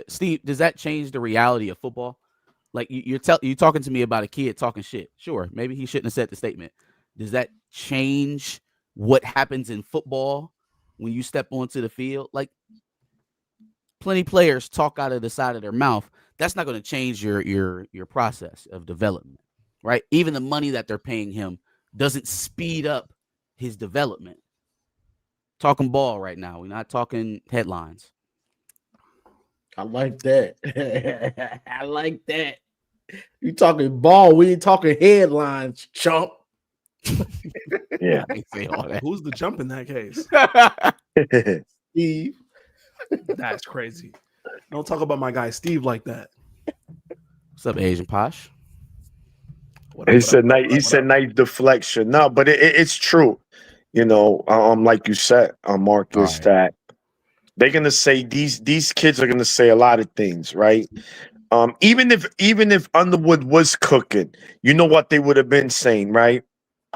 Steve, does that change the reality of football? Like you're talking to me about a kid talking shit. Sure, maybe he shouldn't have said the statement. Does that change what happens in football when you step onto the field? Like plenty players talk out of the side of their mouth. That's not going to change your process of development, right? Even the money that they're paying him doesn't speed up his development. Talking ball right now. We're not talking headlines. I like that. I like that. You talking ball? We ain't talking headlines, chump. Yeah. Who's the chump in that case? Steve. That's crazy. Don't talk about my guy Steve like that. What's up, Asian Posh? He said nice deflection. No, but it's true. You know, like you said, Marcus, that they're gonna say these kids are gonna say a lot of things, right? Even if Underwood was cooking, you know what they would have been saying, right?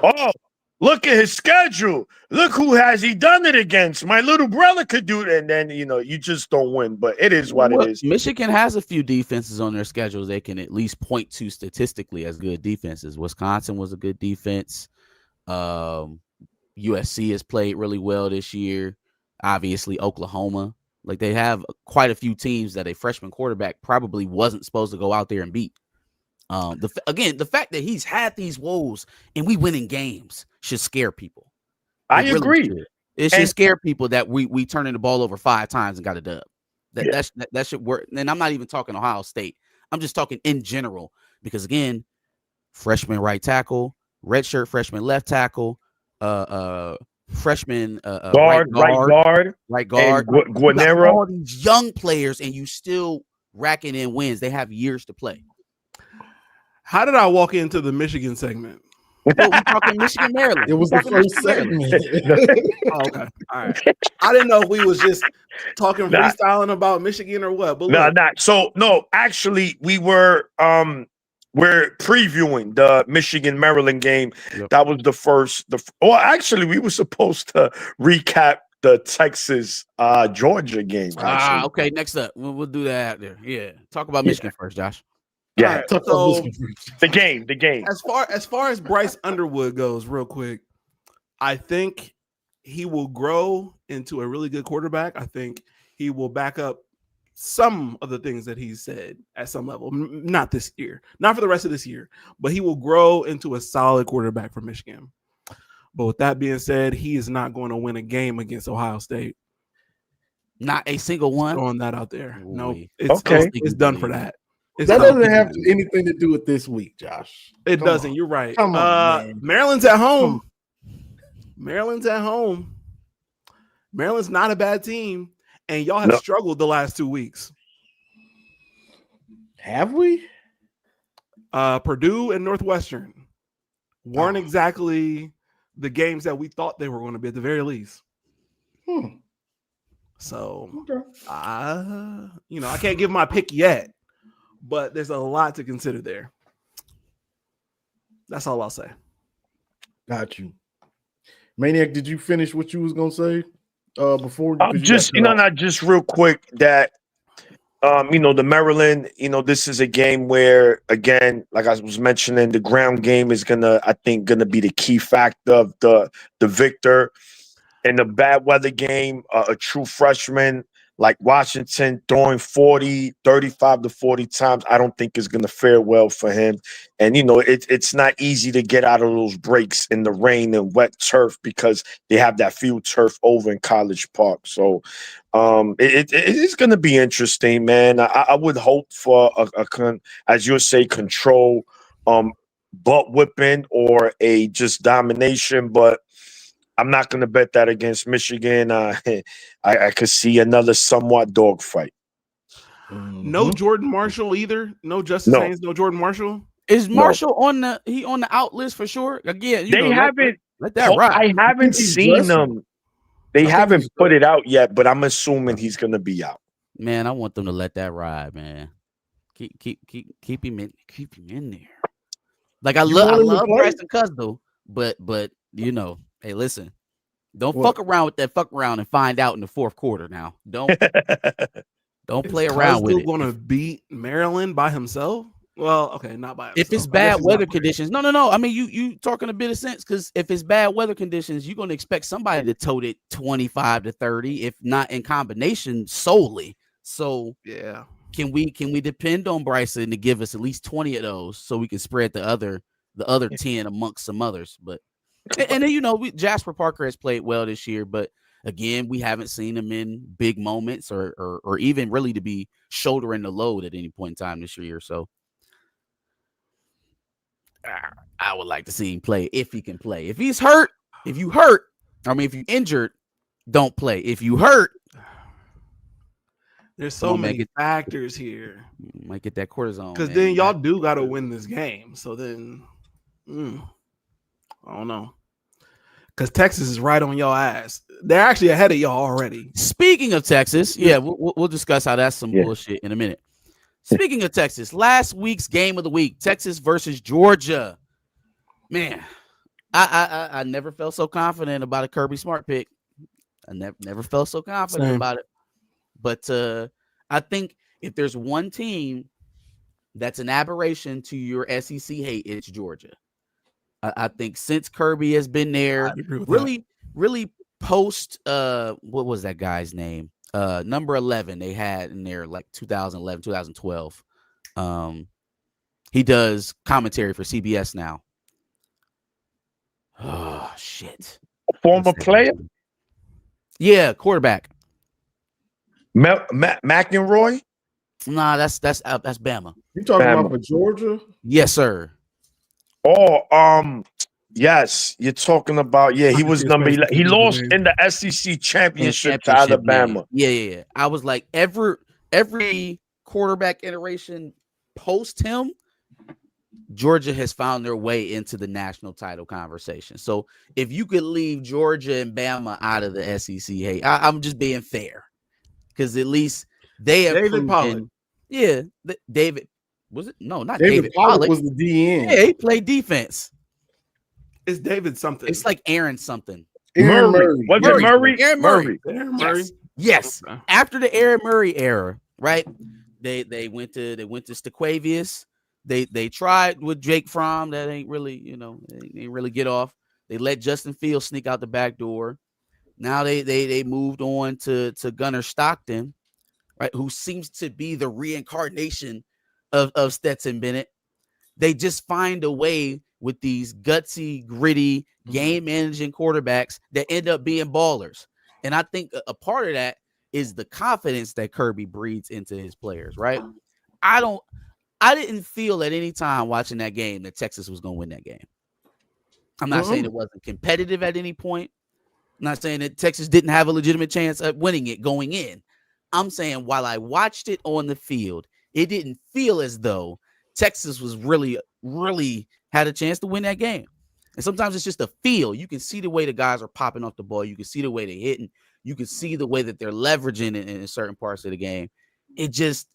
Oh, look at his schedule. Look who has he done it against. My little brother could do it, and then you just don't win. But it is what it is. Michigan has a few defenses on their schedules they can at least point to statistically as good defenses. Wisconsin was a good defense. USC has played really well this year. Obviously, Oklahoma. Like they have quite a few teams that a freshman quarterback probably wasn't supposed to go out there and beat. The fact that he's had these woes and we winning games should scare people. I agree. It should scare people that we turning the ball over 5 times and got a dub. That should work. And I'm not even talking Ohio State. I'm just talking in general because again, freshman right tackle, redshirt freshman left tackle, freshman right guard, Guarnero. All these young players, and you still racking in wins. They have years to play. How did I walk into the Michigan segment? Well, we talking Michigan, Maryland. It was the first segment. Oh, okay, all right. I didn't know if we was just talking freestyling about Michigan or what. But no. Actually, we're previewing the Michigan Maryland game. Yep. That was the first. Actually, we were supposed to recap the Texas Georgia game. Okay. Next up, we'll do that out there. Yeah, talk about Michigan first, Josh. Yeah, right, so the game. As far as Bryce Underwood goes, real quick, I think he will grow into a really good quarterback. I think he will back up some of the things that he said at some level. Not this year, not for the rest of this year, but he will grow into a solid quarterback for Michigan. But with that being said, he is not going to win a game against Ohio State. Not a single one. Throwing that out there. Ooh, no, it's done for that. That doesn't have anything to do with this week, Josh. It doesn't. You're right. Come on, man. Maryland's at home. Maryland's at home. Maryland's not a bad team, and y'all have struggled the last 2 weeks. Have we? Purdue and Northwestern weren't exactly the games that we thought they were going to be at the very least. So, I can't give my pick yet. But there's a lot to consider there. That's all I'll say. Got you. Maniac, did you finish what you was going to say before? Just real quick that, the Maryland, this is a game where, again, like I was mentioning, the ground game is going to be the key factor of the victor. In the bad weather game, a true freshman like Washington throwing 35 to 40 times, I don't think is going to fare well for him. And, it's not easy to get out of those breaks in the rain and wet turf because they have that field turf over in College Park. So it is going to be interesting, man. I would hope for, as you say, control, butt whipping or a just domination, but I'm not going to bet that against Michigan. I could see another somewhat dogfight. No Jordan Marshall either. No Justice Haynes. No Jordan Marshall. Is Marshall on the out list for sure? Again, they haven't. Let that ride. I haven't seen them. They haven't put it out yet, but I'm assuming he's going to be out. Man, I want them to let that ride, man. Keep him in there. Like I love Bryson Cusdell, but hey, listen, don't fuck around with that fuck around and find out in the fourth quarter now. Don't Don't Is play around with Cuzzo it. going to beat Maryland by himself? Well, okay, not by himself. If it's bad weather conditions, no. I mean, you talking a bit of sense, because if it's bad weather conditions, you're gonna expect somebody to tote it 25 to 30, if not in combination solely. So yeah, can we depend on Bryson to give us at least 20 of those so we can spread the other 10 amongst some others? But and then Jasper Parker has played well this year, but again, we haven't seen him in big moments or even really to be shouldering the load at any point in time this year. So I would like to see him play if he can play. If he's hurt, if you injured, don't play. If you hurt, there's so many factors here. Might get that cortisone. Because then y'all do got to win this game. So then, I don't know. Because Texas is right on y'all ass. They're actually ahead of y'all already. Speaking of Texas, we'll discuss how that's some bullshit in a minute. Speaking of Texas, last week's game of the week, Texas versus Georgia. Man, I never felt so confident about a Kirby Smart pick. I never felt so confident about it. But I think if there's one team that's an aberration to your SEC hate, it's Georgia. I think since Kirby has been there, really post what was that guy's name? Number 11 they had in there like 2011, 2012. He does commentary for CBS now. Oh shit. A former player? Yeah, quarterback. McEnroy? Nah, that's Bama. You talking about for Georgia? Yes, sir. Oh, yes, you're talking about. Yeah, he was number 11. He lost in the SEC championship to Alabama. Yeah. I was like, every quarterback iteration post him, Georgia has found their way into the national title conversation. So if you could leave Georgia and Bama out of the SEC, hey, I'm just being fair, because at least they have David Pollack. Yeah, David. Was it? No, not David Pollack was the DN. Yeah, he played defense. It's David something. It's like Aaron something. Aaron Murray. Was it Murray? Aaron Murray. Aaron Murray. Yes. Okay. After the Aaron Murray era, right? They went to Staquavius. They tried with Jake Fromm. That ain't really, they ain't really get off. They let Justin Fields sneak out the back door. Now they moved on to Gunnar Stockton, right? Who seems to be the reincarnation of Stetson Bennett. They just find a way with these gutsy, gritty, game managing quarterbacks that end up being ballers. And I think a part of that is the confidence that Kirby breeds into his players, right? I didn't feel at any time watching that game that Texas was going to win that game. I'm not saying it wasn't competitive at any point. I'm not saying that Texas didn't have a legitimate chance at winning it going in. I'm saying while I watched it on the field, it didn't feel as though Texas was really, really had a chance to win that game. And sometimes it's just a feel. You can see the way the guys are popping off the ball. You can see the way they're hitting. You can see the way that they're leveraging in certain parts of the game. It just,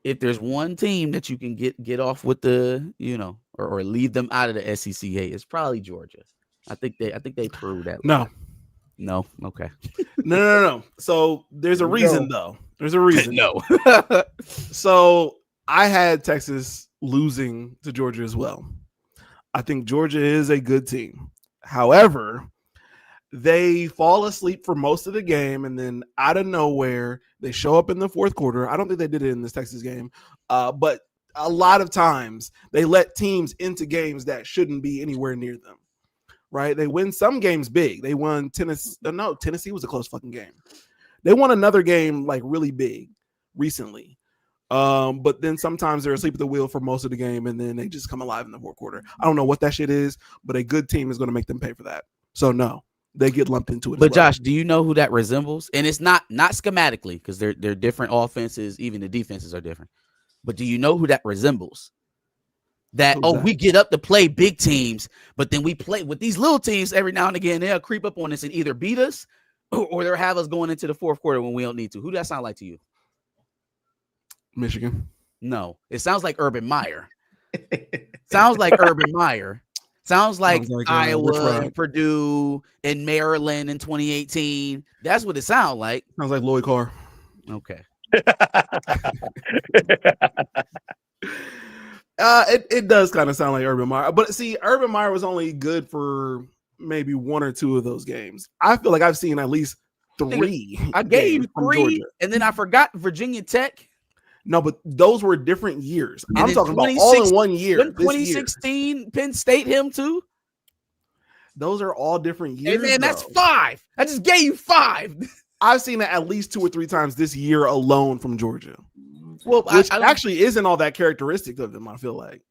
if there's one team that you can get off with the, or leave them out of the SEC, it's probably Georgia. I think they proved that. No. Okay. No. So there's a reason though. There's a reason. No. So I had Texas losing to Georgia as well. I think Georgia is a good team. However, they fall asleep for most of the game, and then out of nowhere, they show up in the fourth quarter. I don't think they did it in this Texas game, but a lot of times they let teams into games that shouldn't be anywhere near them, right? They win some games big. They won Tennessee. No, Tennessee was a close fucking game. They won another game like really big recently. But then sometimes they're asleep at the wheel for most of the game, and then they just come alive in the fourth quarter. I don't know what that shit is, but a good team is going to make them pay for that. So no, they get lumped into it. But Josh, do you know who that resembles? And it's not schematically, because they're different offenses. Even the defenses are different. But do you know who that resembles? We get up to play big teams, but then we play with these little teams every now and again. They'll creep up on us and either beat us or they'll have us going into the fourth quarter when we don't need to. Who does that sound like to you? Michigan. No, it sounds like Urban Meyer. Sounds like Urban Meyer. Sounds like Iowa and Purdue and Maryland in 2018. That's what it sounds like. Sounds like Lloyd Carr. Okay. It does kind of sound like Urban Meyer, but see, Urban Meyer was only good for maybe one or two of those games. I feel like I've seen at least 3. I gave you games from 3, Georgia. and then I forgot Virginia Tech. No, but those were different years. And I'm in talking about all in 2016 one year. Wasn't This year. 2016 Penn State him too? Those are all different Hey years. man, that's though. 5. I just gave you 5. I've seen it at least 2 or 3 times this year alone from Georgia, Well, which I actually isn't all that characteristic of them. I feel like,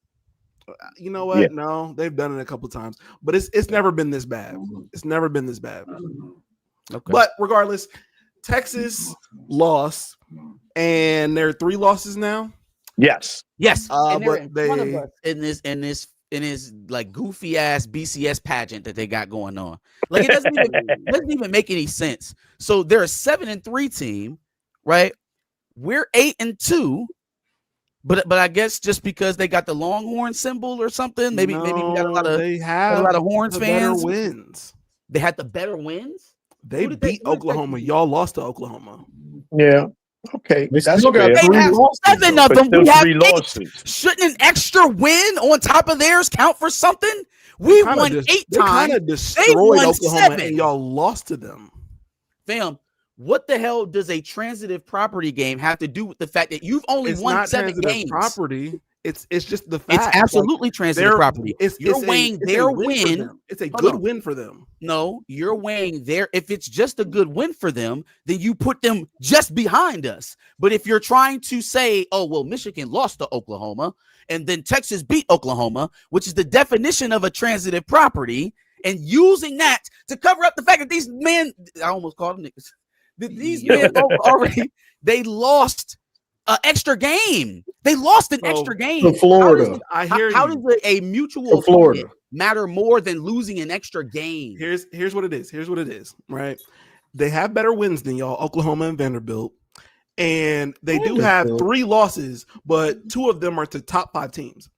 you know what? Yeah. No, they've done it a couple times, but it's never been this bad. It's never been this bad. okay. But regardless, Texas lost, and there are 3 losses now. Yes. Yes, and they're but in front of they- us in this like goofy ass BCS pageant that they got going on. Like it doesn't even make any sense. So they're a 7-3 team, right? We're 8-2, but I guess just because they got the Longhorn symbol or something, maybe we got a lot of they have a lot of Horns the better fans. wins. They had the better wins. They Who did they- beat who did Oklahoma. Texas beat? Y'all lost to Oklahoma. Yeah. Okay. They That's still got fair. They 3 have losses. 7 of But them. still We have 3 8. losses. Shouldn't an extra win on top of theirs count for something? We won 8 They kind times. of destroyed won Oklahoma, 7. and y'all lost to them. Fam, what the hell does a transitive property game have to do with the fact that you've only It's won not 7 transitive games? property. It's just the fact. It's Like, absolutely transitive they're- property. You're weighing it's their a win. for win. them. It's a Hold good on. win for them. No, you're weighing their. If it's just a good win for them, then you put them just behind us. But if you're trying to say, oh, well, Michigan lost to Oklahoma and then Texas beat Oklahoma, which is the definition of a transitive property, and using that to cover up the fact that these men, I almost called them niggas, that these men already, they lost an extra game. They lost an So, extra game. To Florida. I hear How you. does a mutual To Florida. opponent matter more than losing an extra game? Here's what it is. Here's what it is. Right? They have better wins than y'all, Oklahoma and Vanderbilt, and they do have Vanderbilt. 3 losses, but 2 of them are to top 5 teams.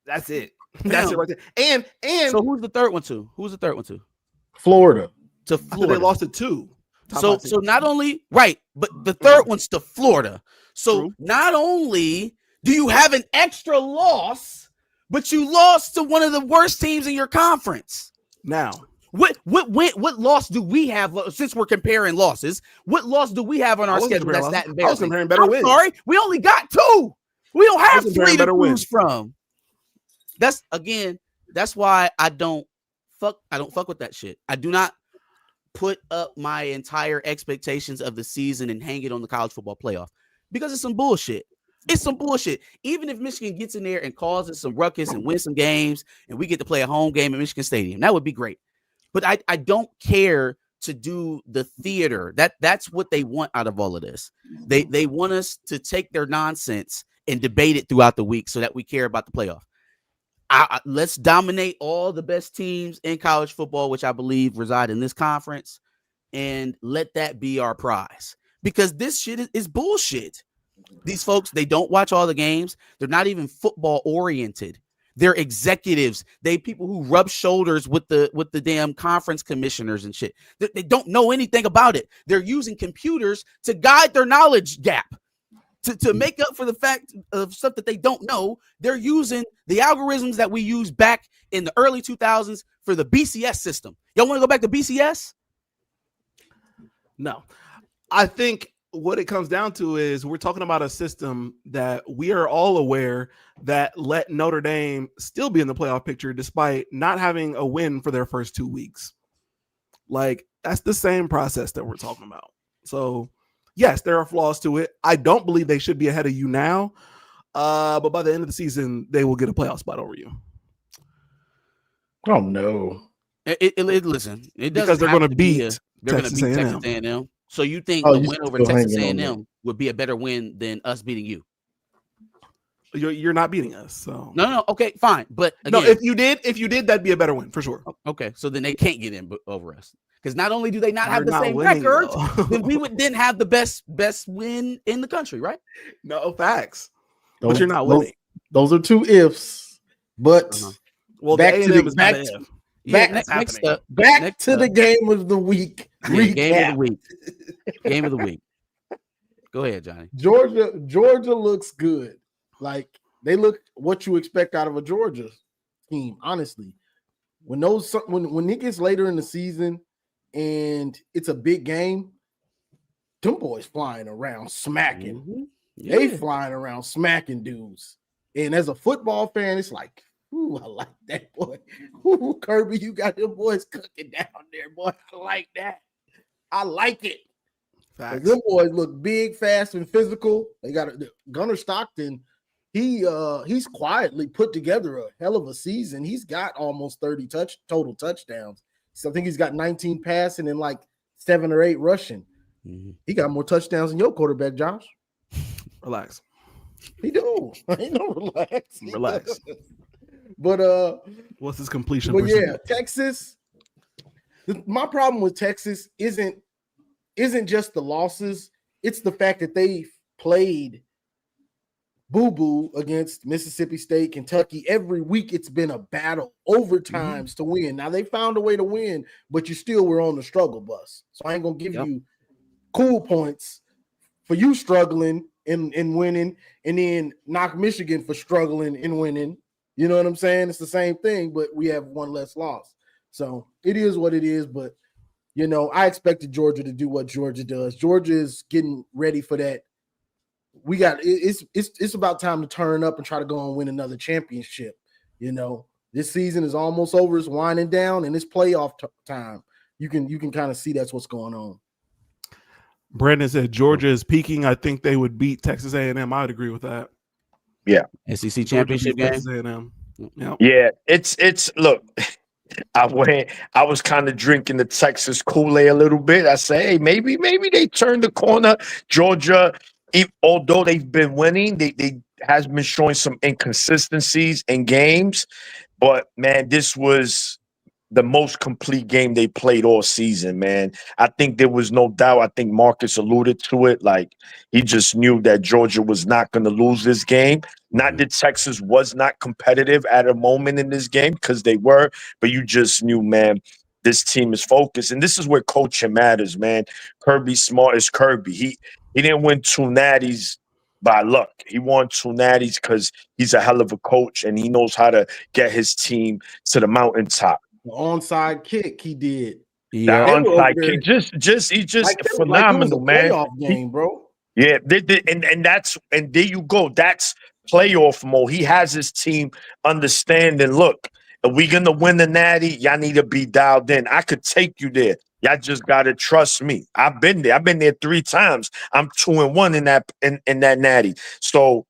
That's it. That's it right there. And So who's the third one to? Who's the third one to? Florida. To I thought Florida. they lost to 2. top So 5 teams. so not only right, but the third one's to Florida. So True. not only do you have an extra loss, but you lost to one of the worst teams in your conference. Now, What loss do we have since we're comparing losses? What loss do we have on I our wasn't schedule comparing that's that losses. I was embarrassing? comparing better I'm wins. sorry, we only got 2. We don't have was 3 comparing to better choose wins. from. That's why I don't fuck with that shit. I do not put up my entire expectations of the season and hang it on the college football playoff because it's some bullshit. It's some bullshit. Even if Michigan gets in there and causes some ruckus and wins some games and we get to play a home game at Michigan Stadium, that would be great. But I don't care to do the theater. That's what they want out of all of this. They want us to take their nonsense and debate it throughout the week so that we care about the playoff. Let's dominate all the best teams in college football, which I believe reside in this conference, and let that be our prize. Because this shit is bullshit. These folks, they don't watch all the games. They're not even football oriented. They're executives. They people who rub shoulders with the damn conference commissioners and shit. They don't know anything about it. They're using computers to guide their knowledge gap. To make up for the fact of stuff that they don't know, they're using the algorithms that we used back in the early 2000s for the BCS system. Y'all want to go back to BCS? no. I think what it comes down to is we're talking about a system that we are all aware that let Notre Dame still be in the playoff picture despite not having a win for their first 2 weeks. Like, that's the same process that we're talking about. So, yes, there are flaws to it. I don't believe they should be ahead of you now, but by the end of the season, they will get a playoff spot over you. Oh no. Listen, it doesn't Because they're have going to to be beat they're going to Texas beat A&M. Texas A&M. So you think Oh, a you win over still Texas hanging on A&M would be a better win than us beating you? You're not beating us. So No, okay, fine. But no, again, if you did, that'd be a better win for sure. okay, so then they can't get in over us because not only do they not have We're the not same winning, record, though. then we would then have the best win in the country, right? No facts, but Those- you're not those- winning. Those are 2 ifs. But Uh-huh. Well, back the to A&M the is not back an to, if. Yeah, Back, next up. back Next to the up. game of the week. Yeah, game of the Recap. week. Game of the week. Go ahead, Johnny. Georgia looks good. Like they look what you expect out of a Georgia team. Honestly, when it gets later in the season and it's a big game, them boys flying around smacking. Mm-hmm. They flying around smacking dudes. And as a football fan, it's like, ooh, I like that boy. Ooh, Kirby, you got them boys cooking down there, boy. I like that. I like it. Them boys look big, fast, and physical. They got Gunnar Stockton. He's quietly put together a hell of a season. He's got almost 30 total touchdowns. So I think he's got 19 passing and like 7 or 8 rushing. Mm-hmm. He got more touchdowns than your quarterback, Josh. Relax. He do. Ain't no relax. Relax. But what's his completion but percentage? Yeah, Texas. My problem with Texas isn't just the losses. It's the fact that they played boo-boo against Mississippi State, Kentucky. Every week it's been a battle, overtimes to win. Now they found a way to win, but you still were on the struggle bus. So I ain't gonna give you cool points for you struggling and winning, and then knock Michigan for struggling and winning. You know what I'm saying? It's the same thing, but we have one less loss. So it is what it is. But you know, I expected Georgia to do what Georgia does. Georgia is getting ready for that. It's about time to turn up and try to go and win another championship. You know, this season is almost over. It's winding down, and it's playoff time. You can kind of see that's what's going on. Brandon said Georgia is peaking. I think they would beat Texas A&M. I would agree with that. Yeah. SEC championship game. Texas A&M. Yep. Yeah, it's look. I was kind of drinking the Texas Kool-Aid a little bit. I say, hey, maybe they turned the corner. Georgia, although they've been winning, they has been showing some inconsistencies in games. But man, this was the most complete game they played all season, man. I think there was no doubt. I think Marcus alluded to it. Like, he just knew that Georgia was not going to lose this game. Not that Texas was not competitive at a moment in this game, because they were, but you just knew, man, this team is focused. And this is where coaching matters, man. Kirby Smart is Kirby. He didn't win 2 natties by luck. He won 2 natties because he's a hell of a coach, and he knows how to get his team to the mountaintop. The onside kick he did. That onside kick, he's just like phenomenal, like it was a playoff game, bro. Yeah, and there you go. That's playoff mode. He has his team understanding. Look, are we gonna win the natty? Y'all need to be dialed in. I could take you there. Y'all just gotta trust me. I've been there. I've been there 3 times. I'm 2-1 in that natty. So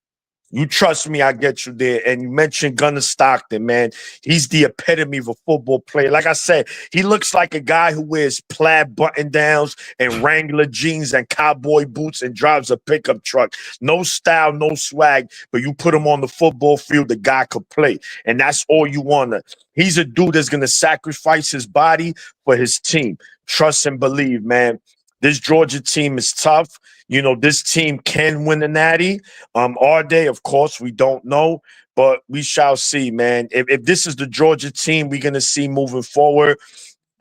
you trust me, I get you there. And you mentioned Gunnar Stockton, man. He's the epitome of a football player. Like I said, he looks like a guy who wears plaid button-downs and Wrangler jeans and cowboy boots and drives a pickup truck. No style, no swag, but you put him on the football field, the guy could play. And that's all you want. He's a dude that's going to sacrifice his body for his team. Trust and believe, man. This Georgia team is tough. You know, this team can win the natty. Are they? Of course, we don't know, but we shall see, man. If this is the Georgia team we're going to see moving forward,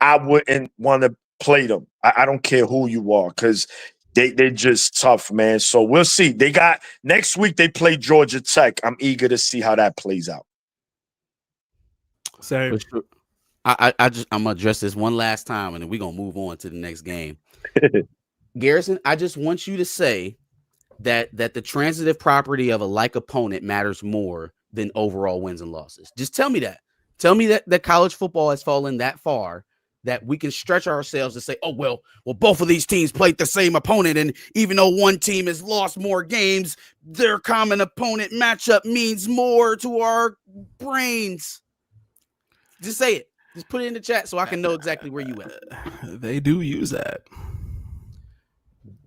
I wouldn't want to play them. I don't care who you are, because they're just tough, man. So we'll see. Next week they play Georgia Tech. I'm eager to see how that plays out. Same. I'm gonna address this one last time, and then we're gonna move on to the next game. Garrison, I just want you to say that the transitive property of a like opponent matters more than overall wins and losses. Just tell me that. Tell me that college football has fallen that far that we can stretch ourselves and say, oh, well, both of these teams played the same opponent, and even though one team has lost more games, their common opponent matchup means more to our brains. Just say it. Just put it in the chat so I can know exactly where you at. They do use that.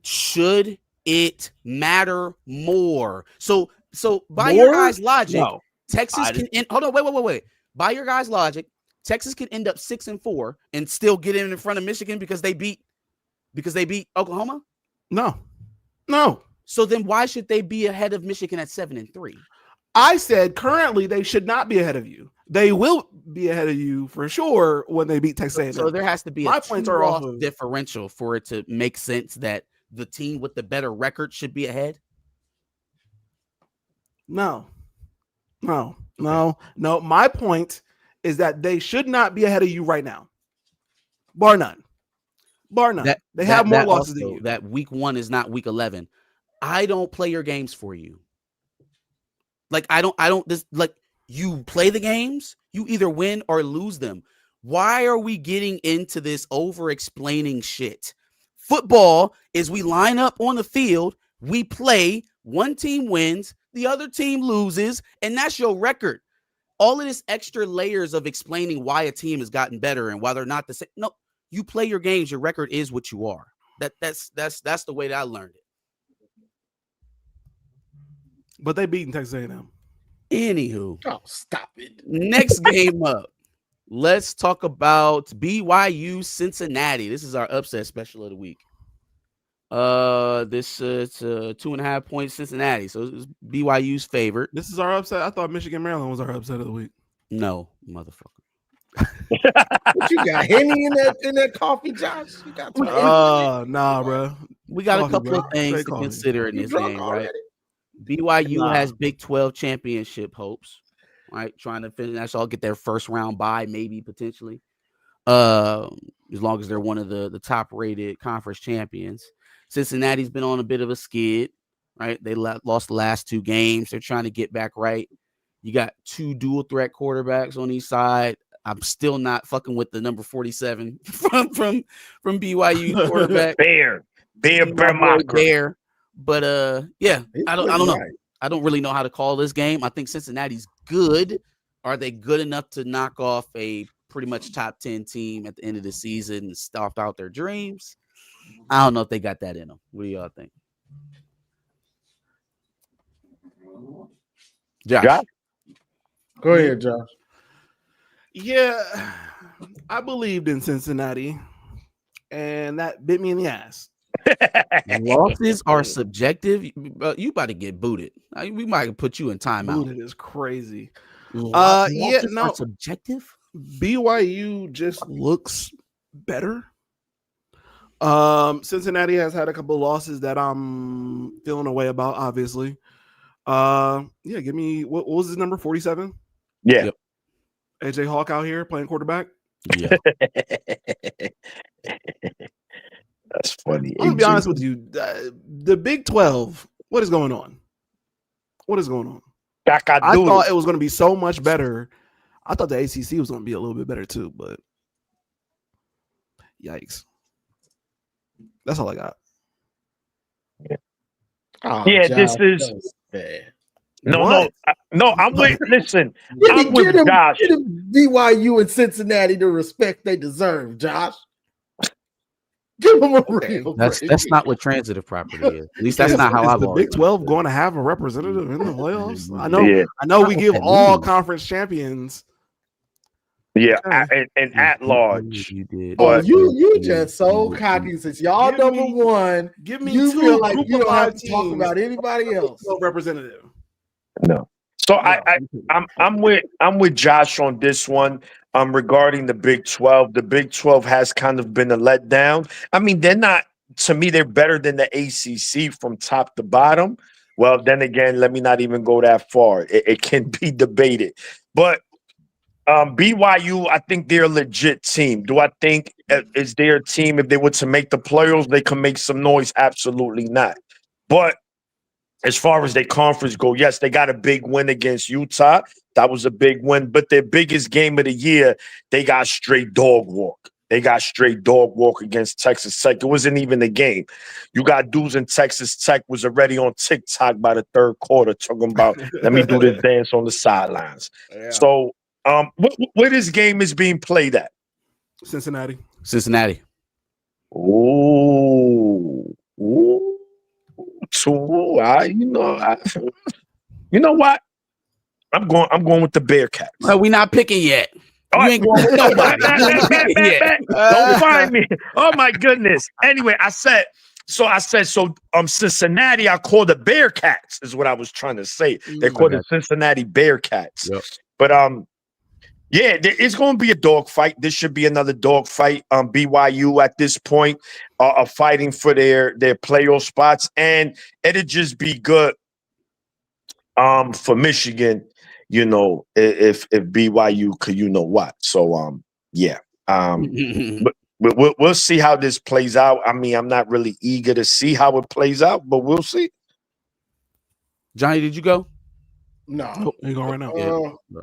Should it matter more? So by your guys' logic, no. Texas can end. Hold on, wait. By your guys' logic, Texas can end up 6-4 and still get in front of Michigan because they beat Oklahoma? No. So then why should they be ahead of Michigan at 7-3? I said currently they should not be ahead of you. They will be ahead of you for sure when they beat Texas A&M. So there has to be My a points are off two-loss of differential for it to make sense that the team with the better record should be ahead. No. My point is that they should not be ahead of you right now. Bar none. They have more losses than you. That week 1 is not week 11. I don't play your games for you. Like you play the games, you either win or lose them. Why are we getting into this over-explaining shit? Football is we line up on the field, we play, one team wins, the other team loses, and that's your record. All of this extra layers of explaining why a team has gotten better and why they're not the same. No, you play your games, your record is what you are. That's the way that I learned it. But they beating Texas A&M. Anywho. Oh, stop it. Next game up. Let's talk about BYU Cincinnati. This is our upset special of the week. This it's 2.5 point Cincinnati, so it's BYU's favorite. This is our upset. I thought Michigan Maryland was our upset of the week. No, motherfucker. What you got? Henny in that coffee, Josh? You got nah, bro. We got Coffee, a couple bro. of things Straight to coffee. consider in You this drunk game, already? right? BYU Nah. has Big 12 championship hopes, right? Trying to finish. That's all. Get their first round bye, maybe potentially. As long as they're one of the top rated conference champions. Cincinnati's been on a bit of a skid, right? They lost the last 2 games. They're trying to get back right. You got 2 dual threat quarterbacks on each side. I'm still not fucking with the number 47 from BYU quarterback. Bear Bermacher. Bear. But yeah, I don't know. Right. I don't really know how to call this game. I think Cincinnati's good. Are they good enough to knock off a pretty much top 10 team at the end of the season and stuff out their dreams? I don't know if they got that in them. What do y'all think? Josh. Go ahead, Josh. Yeah, I believed in Cincinnati, and that bit me in the ass. Losses are subjective. You about to get booted. We might put you in timeout. Booted is crazy. Losses no. are subjective. BYU just looks better. Cincinnati has had a couple of losses that I'm feeling away about, obviously. Yeah, give me what was his number? 47? Yeah. Yep. AJ Hawk out here playing quarterback. Yeah. That's funny. I'm gonna be honest with you. The Big 12, what is going on? What is going on? I thought it was going to be so much better. I thought the ACC was going to be a little bit better too, but yikes. That's all I got. Oh, Yeah, Josh, this is that was bad. no. I'm with. Listen, Give I'm with Josh. them BYU and Cincinnati the respect they deserve, Josh. Give them a real That's break. not what transitive property is. At least that's not how I've the always Big 12 understood. going to have a representative in the playoffs. Yeah. I know we give that all means. conference champions. Yeah, Okay. and at large. You did. Oh, But- you just so cocky since y'all Give number me- one. Give me You two feel like group you of don't have five to talk teams about anybody else. no representative. No. So I'm with Josh on this one. Regarding the Big 12. The Big 12 has kind of been a letdown. I mean, they're not, to me, they're better than the ACC from top to bottom. Well, then again, let me not even go that far. It can be debated. But BYU, I think they're a legit team. Do I think is their a team, if they were to make the playoffs, they can make some noise? Absolutely not. But as far as their conference go, yes, they got a big win against Utah. That was a big win. But their biggest game of the year, they got straight dog walk. They got straight dog walk against Texas Tech. It wasn't even a game. You got dudes in Texas Tech was already on TikTok by the third quarter talking about, let me do this dance on the sidelines. Yeah. So where this game is being played at? Cincinnati. Ooh. So you know what? I'm going with the Bearcats. Well, we not picking yet. All You right. ain't going with nobody. You ain't picking yet. Don't find me. Oh my goodness. Anyway, I said Cincinnati, I call the Bearcats, is what I was trying to say. They call the Cincinnati Bearcats. Yep. But Yeah, it's going to be a dog fight. This should be another dog fight. BYU at this point are fighting for their playoff spots, and it'd just be good for Michigan. If BYU could, what. So yeah. But we'll see how this plays out. I mean, I'm not really eager to see how it plays out, but we'll see. Johnny, did you go? No. Nope, ain't going right now. Yeah.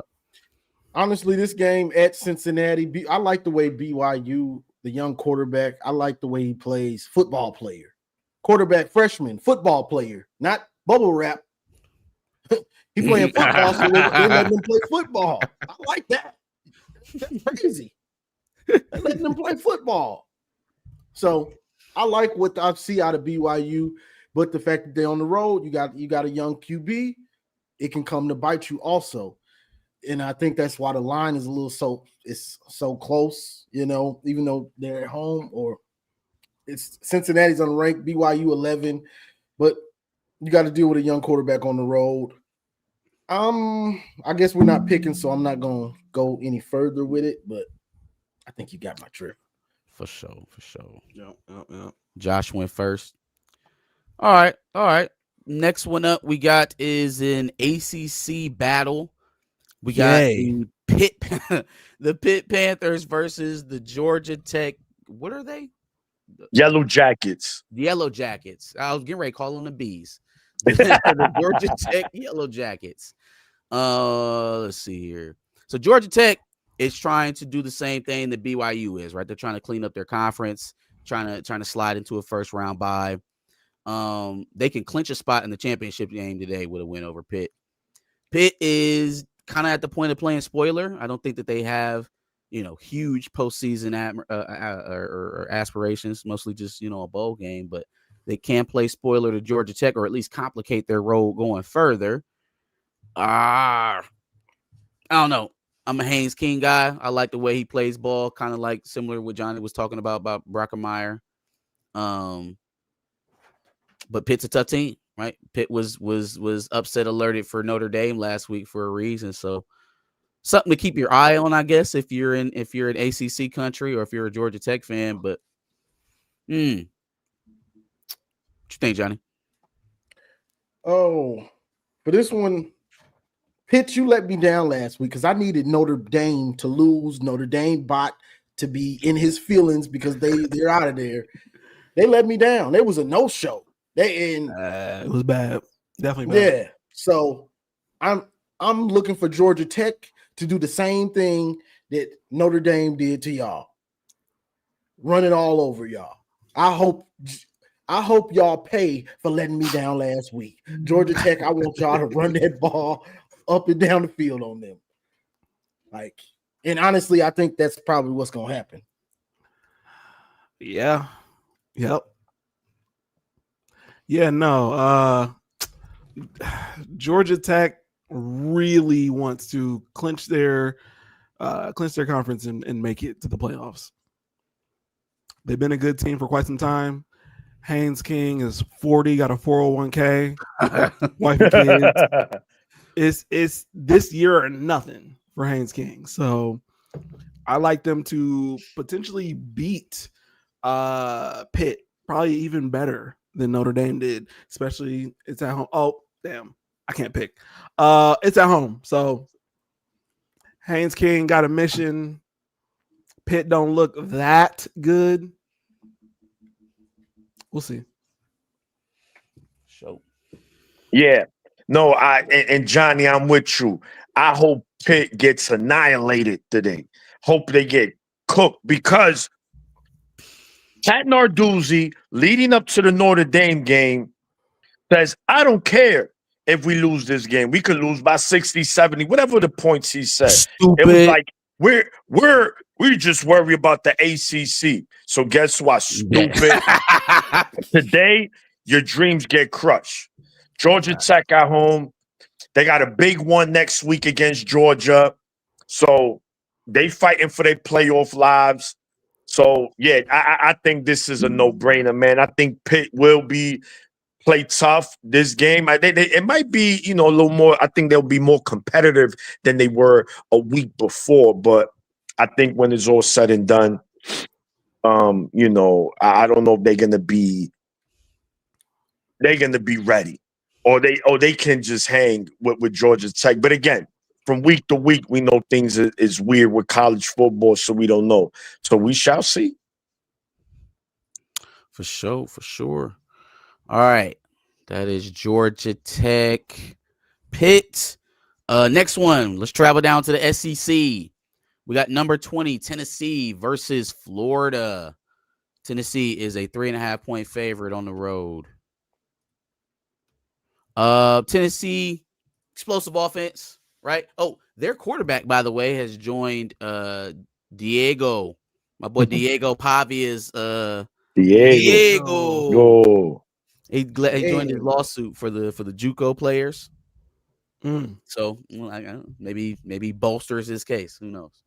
Honestly, this game at Cincinnati, I like the way BYU, the young quarterback, I like the way he plays. Football player, quarterback, freshman, football player, not bubble wrap. He playing football, so they letting him play football. I like that. That's crazy. They're letting them play football. So I like what I see out of BYU, but the fact that they're on the road, you got a young QB, it can come to bite you also. And I think that's why the line is it's so close, even though they're at home, or it's Cincinnati's unranked, BYU 11, but you got to deal with a young quarterback on the road. I guess we're not picking, so I'm not going to go any further with it, but I think you got my trip. For sure. Yep. Josh went first. All right. Next one up we got is an ACC battle. We got the Pitt Panthers versus the Georgia Tech. What are they? Yellow Jackets. The Yellow Jackets. I was getting ready to call them the Bees. The Georgia Tech Yellow Jackets. Let's see here. So Georgia Tech is trying to do the same thing that BYU is, right? They're trying to clean up their conference, trying to slide into a first round bye. They can clinch a spot in the championship game today with a win over Pitt. Pitt is kind of at the point of playing spoiler. I don't think that they have, huge postseason or aspirations, mostly just, a bowl game, but they can play spoiler to Georgia Tech or at least complicate their role going further. I don't know. I'm a Haynes King guy. I like the way he plays ball, kind of like similar to what Johnny was talking about Brockemeyer. But Pitt's a tough team, right? Pitt was upset alerted for Notre Dame last week for a reason. So something to keep your eye on, I guess, if you're in ACC country or if you're a Georgia Tech fan. But what you think, Johnny? Oh, for this one, Pitt, you let me down last week because I needed Notre Dame to lose. Notre Dame bot to be in his feelings because they're out of there. They let me down. It was a no-show. It was bad. Definitely bad. Yeah. So I'm looking for Georgia Tech to do the same thing that Notre Dame did to y'all. Run it all over y'all. I hope y'all pay for letting me down last week. Georgia Tech, I want y'all to run that ball up and down the field on them. And honestly, I think that's probably what's going to happen. Yeah. Yep. Yeah, no. Georgia Tech really wants to clinch their conference and make it to the playoffs. They've been a good team for quite some time. Haynes King is 40, got a 401k, wife and kids. It's this year or nothing for Haynes King. So I like them to potentially beat Pitt, probably even better than Notre Dame did, especially it's at home. Oh, damn. I can't pick. It's at home. So Haynes King got a mission. Pitt don't look that good. We'll see. Show. Yeah. No, and Johnny, I'm with you. I hope Pitt gets annihilated today. Hope they get cooked because Pat Narduzzi, leading up to the Notre Dame game, says, I don't care if we lose this game. We could lose by 60, 70, whatever the points he said. Stupid. It was like, we just worry about the ACC. So guess what? Stupid. Today, your dreams get crushed. Georgia Tech at home. They got a big one next week against Georgia. So they fighting for their playoff lives. So, yeah, I think this is a no-brainer, man. I think Pitt will be play tough this game. It might be, a little more. I think they'll be more competitive than they were a week before. But I think when it's all said and done, I don't know if they're gonna be ready, or they can just hang with Georgia Tech. But again, from week to week, we know things is weird with college football, so we don't know. So we shall see. For sure. All right. That is Georgia Tech, Pitt. Next one. Let's travel down to the SEC. We got number 20, Tennessee versus Florida. Tennessee is a 3.5-point favorite on the road. Tennessee, explosive offense, right? Oh, their quarterback, by the way, has joined Diego. My boy Diego Pavia's Diego. Go. He joined his lawsuit for the JUCO players. So maybe bolsters his case. Who knows?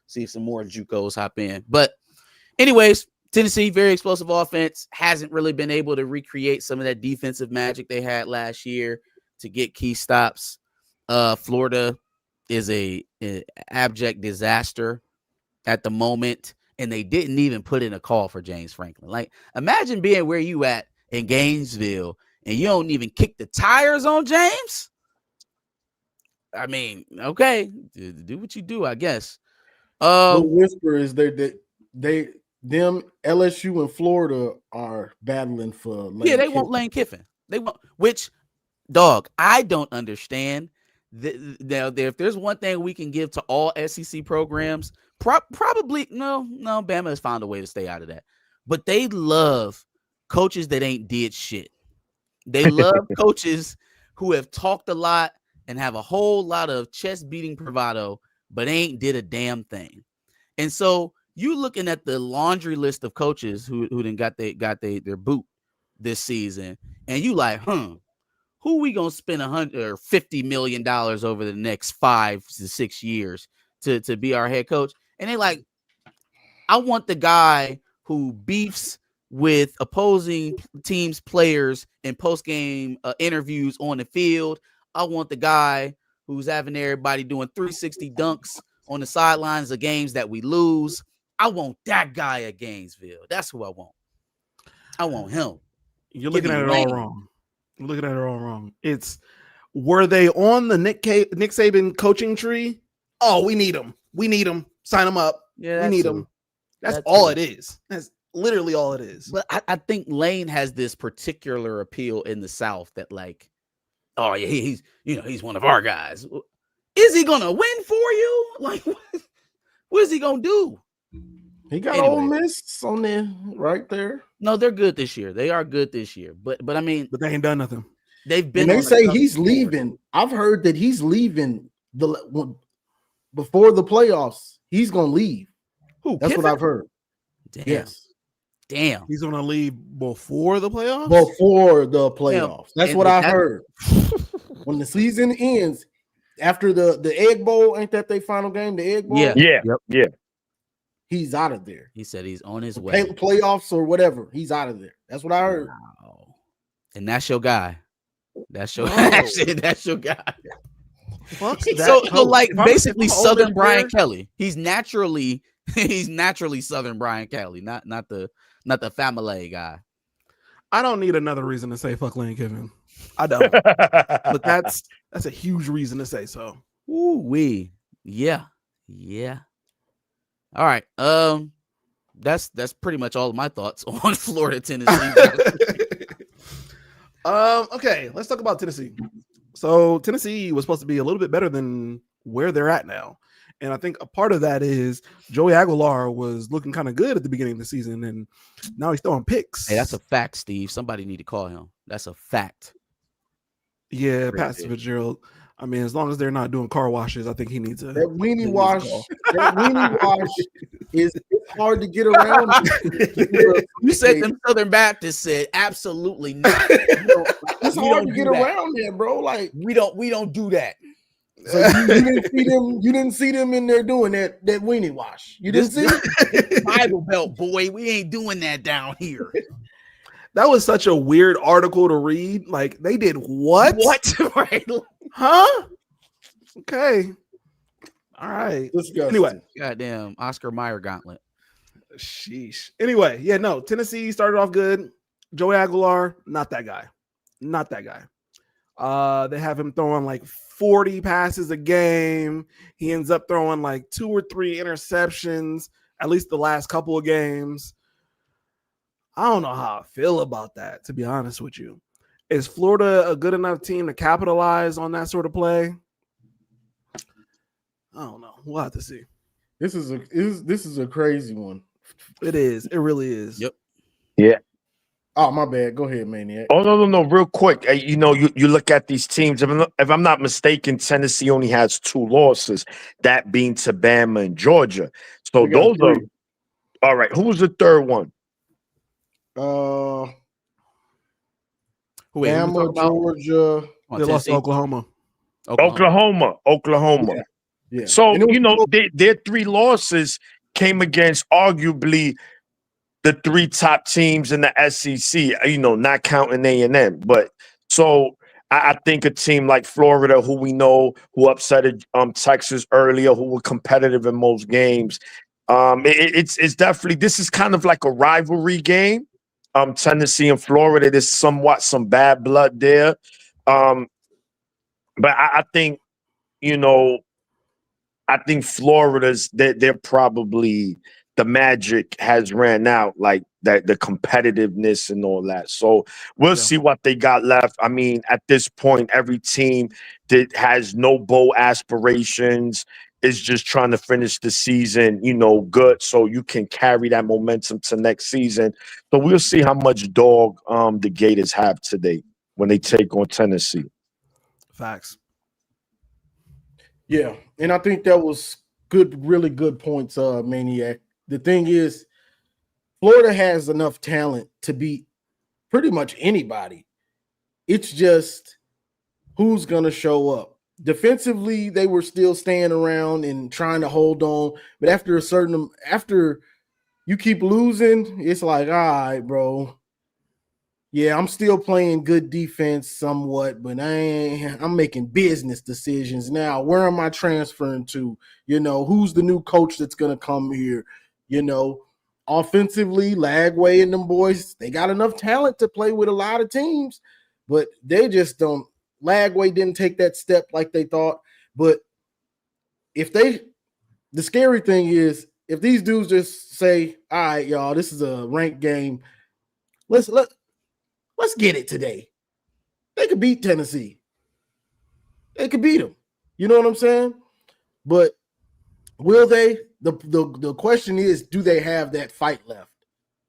See if some more JUCOs hop in. But anyways, Tennessee, very explosive offense, hasn't really been able to recreate some of that defensive magic they had last year to get key stops. Florida is a abject disaster at the moment, and they didn't even put in a call for James Franklin. Like, imagine being where you at in Gainesville and you don't even kick the tires on James. I mean, okay, do what you do, I guess. The whisper is them LSU and Florida are battling for Lane they Kiffin. want Lane Kiffin. They want, which, dog, I don't understand. Now, if there's one thing we can give to all SEC programs, probably no, Bama has found a way to stay out of that. But they love coaches that ain't did shit. They love coaches who have talked a lot and have a whole lot of chest beating bravado, but ain't did a damn thing. And so you looking at the laundry list of coaches who then got their boot this season, and you like, who we gonna spend $150 million over the next 5 to 6 years to be our head coach? And they like, I want the guy who beefs with opposing teams' players in post-game interviews on the field. I want the guy who's having everybody doing 360 dunks on the sidelines of games that we lose. I want that guy at Gainesville. That's who I want. I want him. You're looking at it all wrong. You're looking at it all wrong. Were they on the Nick Saban coaching tree? Oh, we need him. Sign him up. Yeah, we need him. That's all it is. That's literally all it is. But I think Lane has this particular appeal in the South that, like, oh yeah, he's one of our guys. Is he gonna win for you? Like, what is he gonna do? He got Ole Miss on there right there. No, they're good this year. They are good this year. But I mean, but they ain't done nothing. They've been. And they say he's leaving. I've heard that he's leaving before the playoffs. He's gonna leave. Who? That's Kiffin? what I've heard. Damn. Yes. Damn. He's gonna leave before the playoffs. Before the playoffs. That's what I heard. When the season ends, after the Egg Bowl, ain't that their final game? The Egg Bowl. Yeah. He's out of there. He said he's on his way. Playoffs or whatever. He's out of there. That's what I heard. Wow. And that's your guy. That's your that's your guy. So like basically Southern Brian Kelly. He's naturally Southern Brian Kelly, not the family guy. I don't need another reason to say fuck Lane Kiffin. I don't. But that's a huge reason to say so. Ooh wee. Yeah. All right. That's pretty much all of my thoughts on Florida, Tennessee. Okay, let's talk about Tennessee. So Tennessee was supposed to be a little bit better than where they're at now. And I think a part of that is Joey Aguilar was looking kind of good at the beginning of the season, and now he's throwing picks. Hey, that's a fact, Steve. Somebody need to call him. That's a fact. Yeah, Pat Fitzgerald. I mean, as long as they're not doing car washes, I think he needs a that weenie wash. That weenie wash is hard to get around. You said them Southern Baptists said absolutely not. It's hard to get around there, bro. Like we don't do that. So you didn't see them. You didn't see them in there doing that weenie wash. You didn't see Bible Belt, boy. We ain't doing that down here. That was such a weird article to read. Like they did what? What? Right. Huh? Okay. All right. Disgusting. Anyway. Goddamn Oscar Mayer gauntlet. Sheesh. Anyway, yeah, no. Tennessee started off good. Joey Aguilar, not that guy. Not that guy. They have him throwing like 40 passes a game. He ends up throwing like 2 or 3 interceptions, at least the last couple of games. I don't know how I feel about that, to be honest with you. Is Florida a good enough team to capitalize on that sort of play? I don't know. We'll have to see. This is a crazy one. It is. It really is. Yep. Yeah. Oh, my bad. Go ahead, Maniac. Oh, no. Real quick. You look at these teams. If I'm not mistaken, Tennessee only has 2 losses, that being to Bama and Georgia. So those are all right. Who was the third one? Bama, Georgia. They lost to Oklahoma. Oklahoma. Yeah. So, their 3 losses came against arguably the 3 top teams in the SEC, not counting A&M. But so I think a team like Florida, who we know, who upset Texas earlier, who were competitive in most games, it's definitely, this is kind of like a rivalry game. Tennessee and Florida, there's somewhat some bad blood there. But I think, I think Florida's, they're probably, the magic has ran out, like that, the competitiveness and all that. So we'll see what they got left. I mean, at this point, every team that has no bowl aspirations is just trying to finish the season, good, so you can carry that momentum to next season. So we'll see how much dog the Gators have today when they take on Tennessee. Facts. Yeah, and I think that was really good points, Maniac. The thing is, Florida has enough talent to beat pretty much anybody. It's just who's going to show up. Defensively, they were still staying around and trying to hold on. But after you keep losing, it's like, all right, bro. Yeah, I'm still playing good defense somewhat, but I'm making business decisions now. Where am I transferring to? Who's the new coach that's going to come here? Offensively, Lagway and them boys, they got enough talent to play with a lot of teams, but they just don't. Lagway didn't take that step like they thought. But the scary thing is, if these dudes just say, all right, y'all, this is a ranked game, let's get it today. They could beat Tennessee. They could beat them. You know what I'm saying? But will they? The question is, do they have that fight left?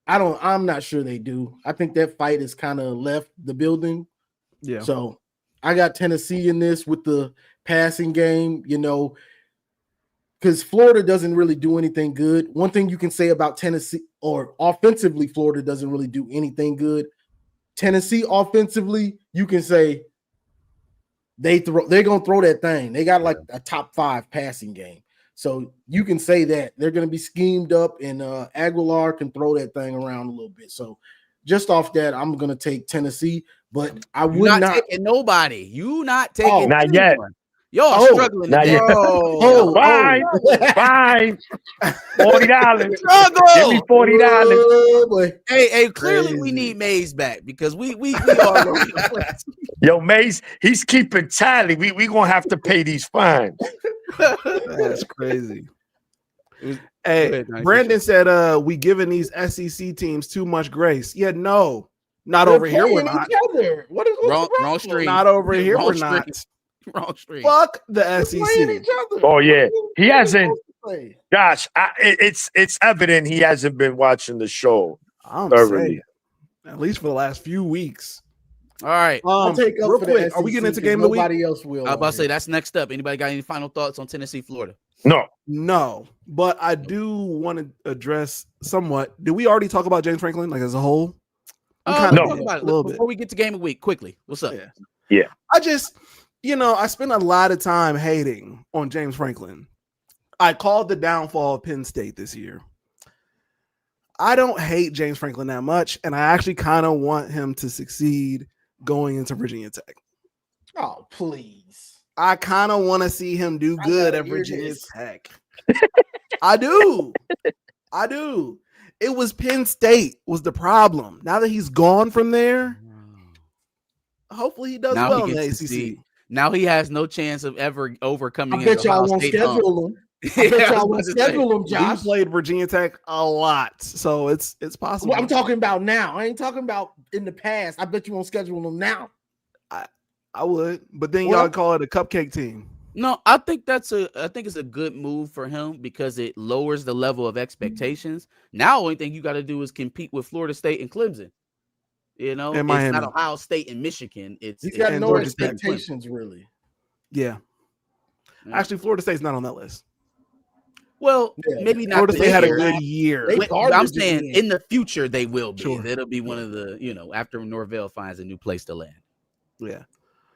I'm not sure they do. I think that fight has kind of left the building. Yeah. So I got Tennessee in this with the passing game, because Florida doesn't really do anything good. One thing you can say about Tennessee, or offensively, Florida doesn't really do anything good. Tennessee offensively, you can say they're gonna throw that thing. They got like a top 5 passing game. So you can say that they're going to be schemed up, and Aguilar can throw that thing around a little bit. So just off that, I'm going to take Tennessee, but I would not taking nobody. You not taking not yet. Y'all struggling not today. yet. Fine. $40. Struggle. Give me $40. Hey, clearly we need Mays back because we all over the place. Yo, Mays, he's keeping tally. We gonna have to pay these fines. That's crazy. Hey, Brandon said we giving these SEC teams too much grace. Yeah, no, not over here. We're not. What is wrong stream? Not over here. Wrong We're stream. not. Wrong stream. Fuck the SEC. Oh yeah, he hasn't. Gosh, it's evident he hasn't been watching the show. I'm thoroughly. saying, at least for the last few weeks. All right. I'll take up real for quick, the are we getting SEC into game of the week? Nobody else will. I was about to say that's next up. Anybody got any final thoughts on Tennessee, Florida? No. But I do want to address somewhat. Did we already talk about James Franklin like as a whole? No. Talk About it. a little bit Before we get to game of the week, quickly. What's up? Yeah. I just, I spent a lot of time hating on James Franklin. I called the downfall of Penn State this year. I don't hate James Franklin that much, and I actually kind of want him to succeed going into Virginia Tech. Oh, please. I kind of want to see him do I good gotta at hear Virginia this. Tech. I do. It was Penn State was the problem. Now that he's gone from there, hopefully he does Now well he in the gets to ACC. see. Now he has no chance of ever overcoming I his bet y'all Ohio won't State hump. schedule him. I bet Yeah, I y'all was won't about to say. schedule him, He Josh. played Virginia Tech a lot, so it's possible. Well, I'm talking about now. I ain't talking about in the past. I bet you won't schedule him now. I would, but then Well- y'all call it a cupcake team. No, I think it's a good move for him because it lowers the level of expectations. Now, only thing you got to do is compete with Florida State and Clemson. You know, And it's Miami. not Ohio State and Michigan. It's He's got and no Georgia Tech. expectations, really. Yeah. Yeah. Actually, Florida State's not on that list. Well, Yeah, maybe not. Florida State had a this year. good year. They But I'm garbage saying again. in the future they will be. Sure. That'll be one of the, after Norvell finds a new place to land. Yeah.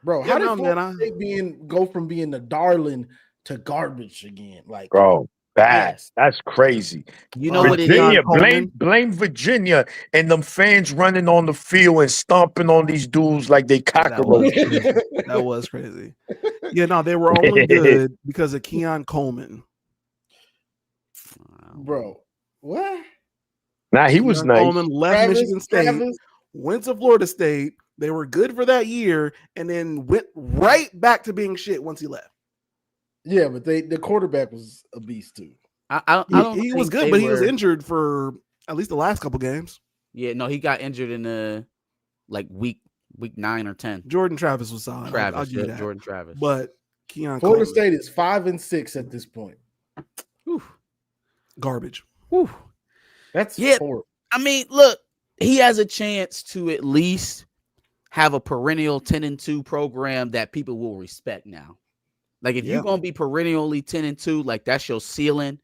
Bro, Yeah, how did no, Florida man, State go from being the darling to garbage again? Like, Bro, bad. Yes. That's crazy. You know what it is? Virginia, Coleman. blame Virginia and them fans running on the field and stomping on these dudes like they cockroaches. That was crazy. Yeah, no, they were only good because of Keon Coleman. bro, what? Nah, he was Keon nice. Coleman left Travis, Michigan State, Travis? went to Florida State. They were good for that year, and then went right back to being shit once he left. Yeah, but the quarterback was a beast too. I don't He was think good, they but he was were- injured for at least the last couple games. Yeah, no, he got injured in week 9 or 10. Jordan Travis was solid. Travis, I'll give you that. Jordan Travis. But Keon Florida Coleman, State is 5-6 at this point. Whew, garbage. whew. That's Yeah. horrible. I mean, look, he has a chance to at least have a perennial 10-2 program that people will respect now. Like if Yeah. you're gonna be perennially 10-2, like that's your ceiling,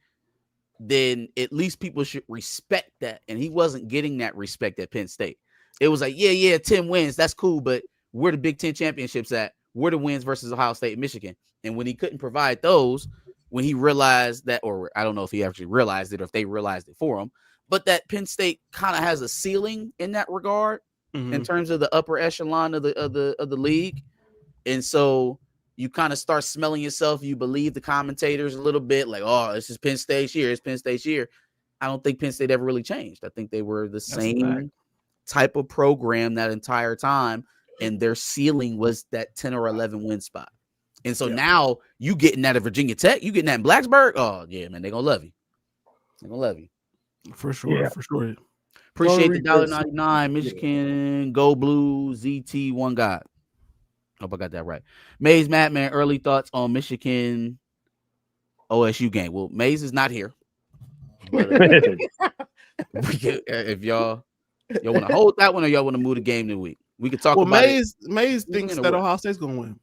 then at least people should respect that. And he wasn't getting that respect at Penn State. It was like, yeah, 10 wins, that's cool, but where the Big Ten championships at? Where the wins versus Ohio State and Michigan? And when he couldn't provide those, when he realized that, or I don't know if he actually realized it or if they realized it for him, but that Penn State kind of has a ceiling in that regard in terms of the upper echelon of the league. And so you kind of start smelling yourself. You believe the commentators a little bit, like, oh, this is Penn State's year. It's Penn State's year. I don't think Penn State ever really changed. I think they were the same type of program that entire time, and their ceiling was that 10 or 11 win spot. And so now you getting that at Virginia Tech, you getting that in Blacksburg. Oh yeah, man, they're gonna love you. They're gonna love you. For sure. Appreciate the reverse. $1.99. Michigan, Go Blue, ZT, One God. Hope I got that right. Maze Madman, early thoughts on Michigan OSU game. Well, Maze is not here. But, if y'all want to hold that one or y'all want to move the game this week, we could talk about it. Maze thinks gonna that work. Ohio State's gonna win.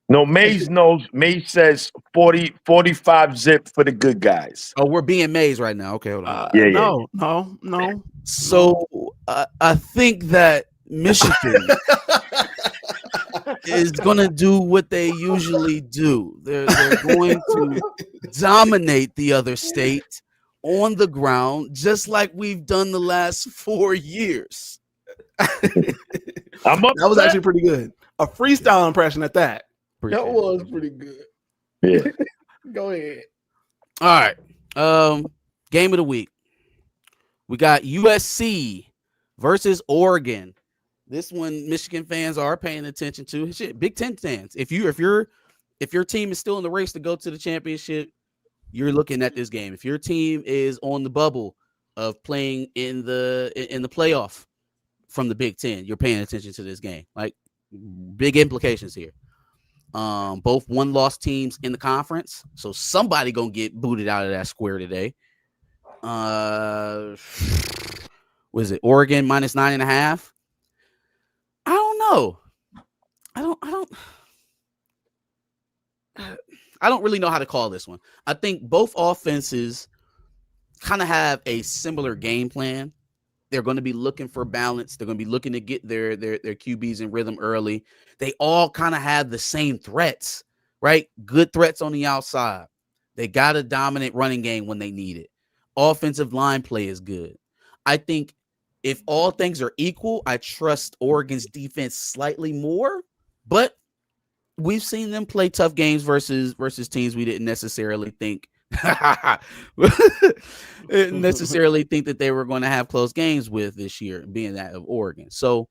No, Maze knows. Maze says 45 zip for the good guys. Oh, we're being Maze right now. Okay, hold on. No. So I think that Michigan is going to do what they usually do. They're going to dominate the other state on the ground, just like we've done the last 4 years. I'm up. That was actually pretty good. A freestyle impression at that. That was pretty good. Yeah. Go ahead. All right. Game of the week. We got USC versus Oregon. This one Michigan fans are paying attention to. Shit, Big Ten fans. If your team is still in the race to go to the championship, you're looking at this game. If your team is on the bubble of playing in the playoff from the Big Ten, you're paying attention to this game. Like big implications here. Both one-loss teams in the conference, so somebody gonna get booted out of that square today. Was it Oregon minus 9.5? I don't know. I don't really know how to call this one. I think both offenses kind of have a similar game plan. They're going to be looking for balance. They're going to be looking to get their QBs in rhythm early. They all kind of have the same threats, right? Good threats on the outside. They got a dominant running game when they need it. Offensive line play is good. I think if all things are equal, I trust Oregon's defense slightly more, but we've seen them play tough games versus teams we didn't necessarily think that they were going to have close games with this year, being that of Oregon. So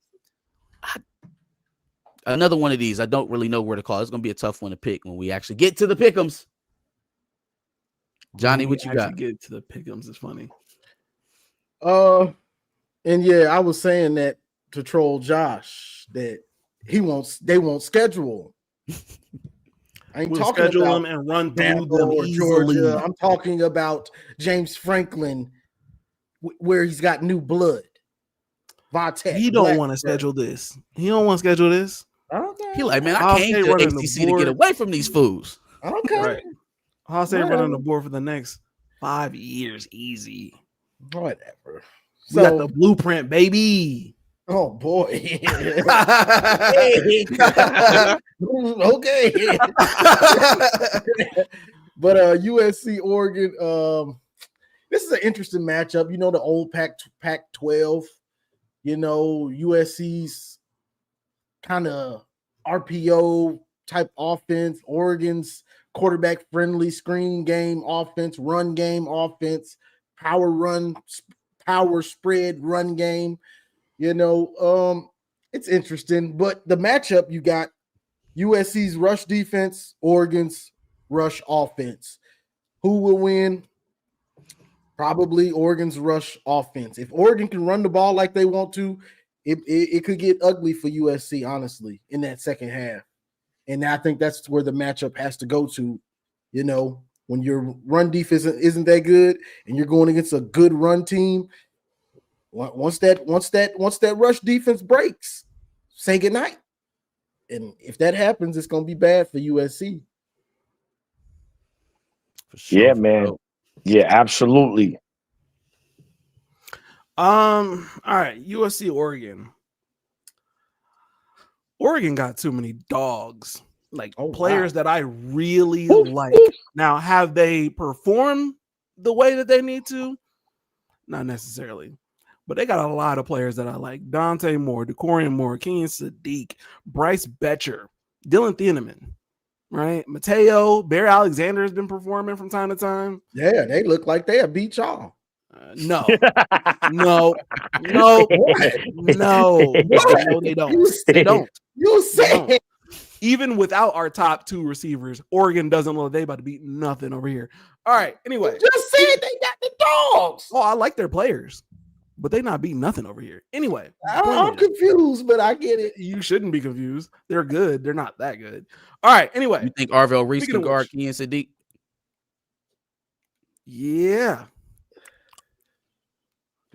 another one of these, I don't really know where to call. It's going to be a tough one to pick when we actually get to the pick'ems. Johnny, what you got? Get to the pick'ems is funny. And yeah, I was saying that to troll Josh that they won't schedule. I ain't We'll talking schedule about them and run through them or easily. Georgia. I'm talking about James Franklin, where he's got new blood. Vitek. He don't want to schedule this. He don't want to schedule this. Okay. He like, man, I came to HTC to get away from these fools. Okay. Right. I'll say run on the board for the next 5 years, easy. Whatever. We got the blueprint, baby. Oh boy. Okay. But USC Oregon, this is an interesting matchup. You know, the old Pac-12, you know, USC's kind of RPO type offense, Oregon's quarterback friendly screen game offense, run game offense, power spread run game. You know, it's interesting, but the matchup, you got USC's rush defense, Oregon's rush offense. Who will win? Probably Oregon's rush offense. If Oregon can run the ball like they want to, it could get ugly for USC, honestly, in that second half. And I think that's where the matchup has to go to. You know, when your run defense isn't that good and you're going against a good run team, once that rush defense breaks, say goodnight. And if that happens, it's going to be bad for USC. For sure. Yeah, man. Yeah, absolutely. All right, USC Oregon. Oregon got too many dogs, like players that I really like. Now, have they performed the way that they need to? Not necessarily. But they got a lot of players that I like. Dante Moore, DeCorian Moore, Kenyon Sadiq, Bryce Betcher, Dylan Thieneman, right? Mateo, Bear Alexander has been performing from time to time. Yeah, they look like they beat y'all. No, they don't. They don't. You say even without our top two receivers, Oregon doesn't look like they about to beat nothing over here. All right. Anyway, you just said they got the dogs. Oh, I like their players, but they not beating nothing over here. Anyway, I'm confused, but I get it. You shouldn't be confused. They're good. They're not that good. All right. Anyway, you think Arvell Reese can guard Kenyon Sadiq? Yeah.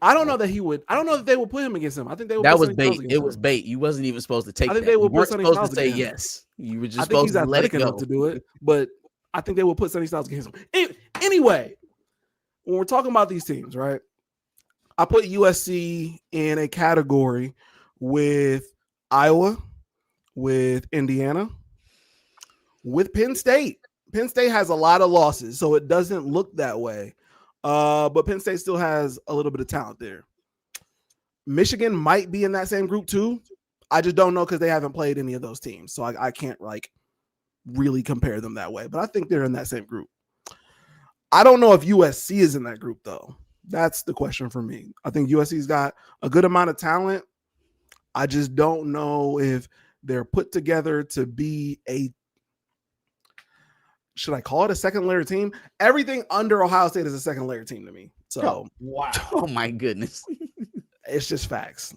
I don't know that he would. I don't know that they would put him against him. I think they would. That was bait. It was bait. You wasn't even supposed to take. I think they would put Sonny supposed to say yes. You were just supposed to let it go to do it. But I think they will put Sonny Styles against him. Anyway, when we're talking about these teams, right? I put USC in a category with Iowa, with Indiana, with Penn State. Penn State has a lot of losses, so it doesn't look that way. But Penn State still has a little bit of talent there. Michigan might be in that same group too. I just don't know because they haven't played any of those teams, so I can't like really compare them that way. But I think they're in that same group. I don't know if USC is in that group though. That's the question for me. I think USC's got a good amount of talent. I just don't know if they're put together to be a, should I call it a second layer team? Everything under Ohio State is a second layer team to me. So, wow. Oh my goodness. It's just facts.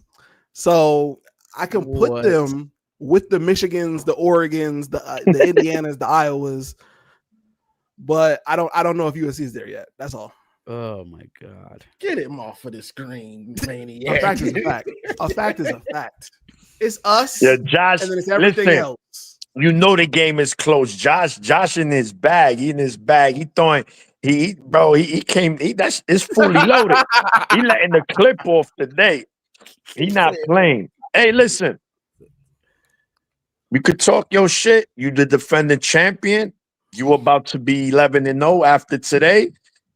So I can put them with the Michigans, the Oregons, the Indianas, the Iowas, but I don't know if USC is there yet. That's all. Oh my God. Get him off of the screen, maniac. A fact is a fact. A fact is a fact. It's us. Yeah, Josh. And then it's everything else. You know the game is close. Josh in his bag. He throwing. He came. That's it's fully loaded. He letting the clip off today. He not playing. Hey, listen. We could talk your shit. You the defending champion. You about to be 11-0 after today.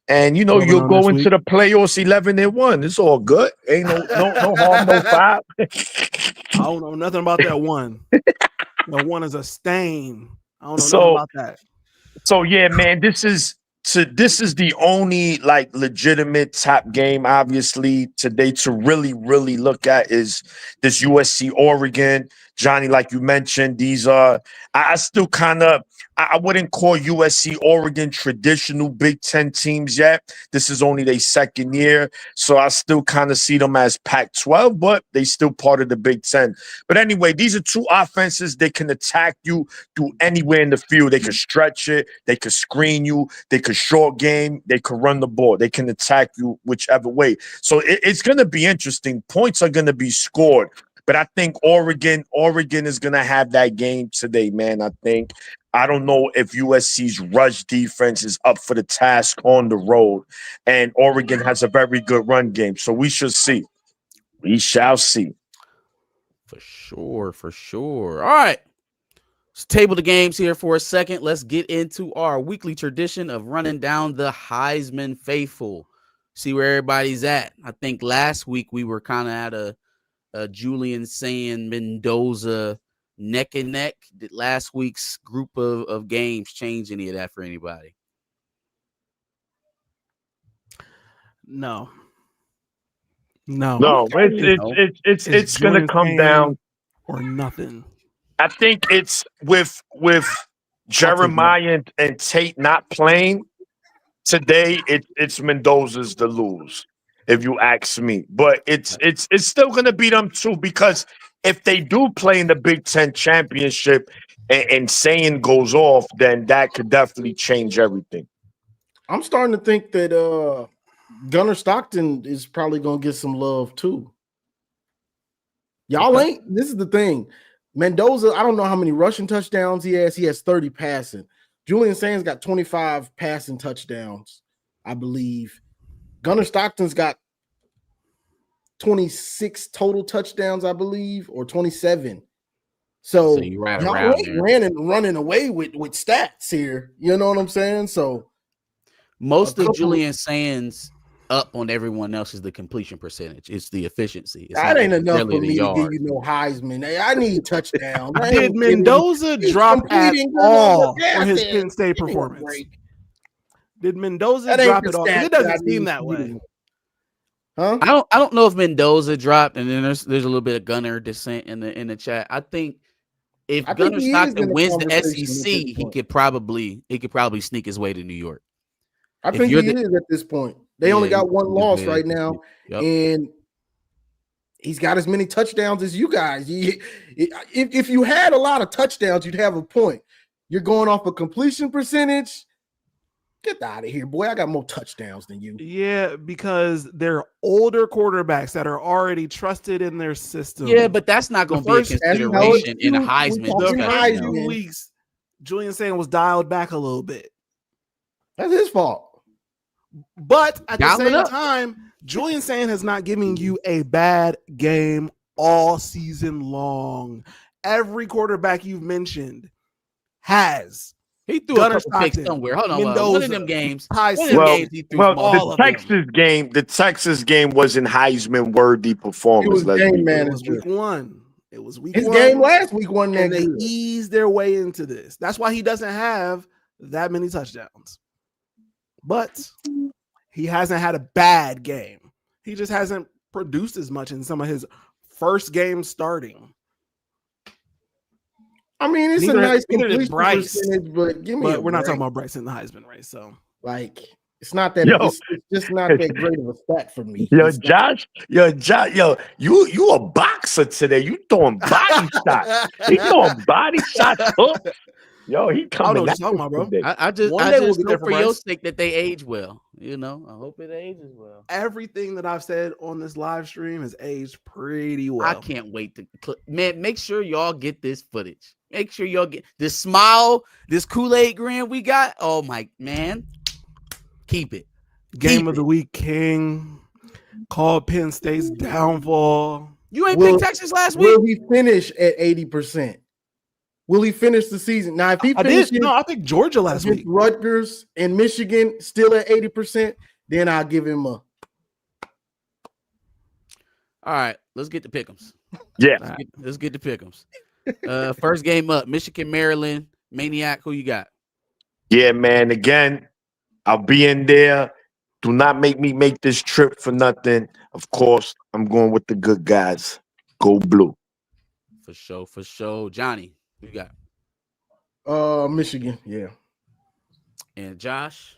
And you'll on go this into week. the playoffs 11-1. It's all good. Ain't no harm, no foul. I don't know nothing about that one. The one is a stain. I don't know nothing about that. So yeah, man, this is the only like legitimate top game, obviously, today to really, really look at is this USC Oregon. Johnny, like you mentioned, these are I still kind of I wouldn't call USC Oregon traditional Big Ten teams yet. This is only their second year. So I still kind of see them as Pac-12, but they still part of the Big Ten. But anyway, these are two offenses that can attack you through anywhere in the field. They can stretch it, they can screen you, they can short game, they can run the ball, they can attack you whichever way. So it's going to be interesting. Points are going to be scored. But I think Oregon is going to have that game today, man. I don't know if USC's rush defense is up for the task on the road. And Oregon has a very good run game. So we should see. We shall see. For sure, for sure. All right. Let's table the games here for a second. Let's get into our weekly tradition of running down the Heisman faithful. See where everybody's at. I think last week we were kind of at a Julian saying Mendoza neck and neck. Did last week's group of games change any of that for anybody? No. It's going to come down or nothing. I think it's with Jeremiah and Tate not playing today. It's Mendoza's to lose, if you ask me. But it's still going to be them too, because if they do play in the Big Ten championship and Sayin goes off, then that could definitely change everything. I'm starting to think that Gunnar Stockton is probably going to get some love too. Y'all ain't. This is the thing. Mendoza, I don't know how many rushing touchdowns he has. He has 30 passing. Julian Sands got 25 passing touchdowns, I believe. Gunnar Stockton's got 26 total touchdowns, I believe, or 27. So you ran y'all ain't running away with stats here. You know what I'm saying? So most of Julian Sands up on everyone else is the completion percentage. It's the efficiency. That ain't enough for me to give you no Heisman. Hey, I need touchdowns. Did Mendoza drop at all for his Penn State performance? Did Mendoza drop it all? It doesn't seem that way. Huh? I don't know if Mendoza dropped, and then there's a little bit of Gunnar dissent in the chat. I think if Gunnar Stockton wins the SEC, he could probably sneak his way to New York. I think he is at this point. They only got one loss right now, and he's got as many touchdowns as you guys. If you had a lot of touchdowns, you'd have a point. You're going off a completion percentage. Get out of here, boy. I got more touchdowns than you. Yeah, because they're older quarterbacks that are already trusted in their system. Yeah, but that's not going to be a consideration in a Heisman. The first 2 weeks, Julian Sands was dialed back a little bit. That's his fault. But at the same time, Julian Sands has not given you a bad game all season long. Every quarterback you've mentioned has. He threw a couple picks somewhere. Hold on, Mendoza, one of them games. The Texas game was an Heisman worthy performance. It was game manager. It was week one. It was week His one. game last week wasn't that they good. eased their way into this. That's why he doesn't have that many touchdowns. But he hasn't had a bad game. He just hasn't produced as much in some of his first games starting. I mean, it's a nice completion Bryce, percentage, but we're not talking about Bryce in the Heisman race. So, it's not that. It's just not that great of a stat for me. Josh, you a boxer today? You throwing body shots? He throwing body shots. Yo, he coming. I don't know what you're talking about, bro. I just hope for your sake that they age well. You know, I hope it ages well. Everything that I've said on this live stream has aged pretty well. I can't wait to make sure y'all get this footage. Make sure y'all get this smile, this Kool-Aid grin we got. Oh my man, keep it. Game of the week, King. Called Penn State's downfall. You ain't picked Texas last week. Will he finish at 80%? Will he finish the season? Now, if he I finishes did. No, I think Georgia last against week. Rutgers and Michigan still at 80%, then I'll give him a. All right, let's get to pick'ems. Yeah. Let's get to pick'ems. First game up, Michigan, Maryland. Maniac, who you got? Yeah, man. Again, I'll be in there. Do not make me make this trip for nothing. Of course, I'm going with the good guys. Go blue. For sure. Johnny, who you got? Michigan, yeah. And Josh?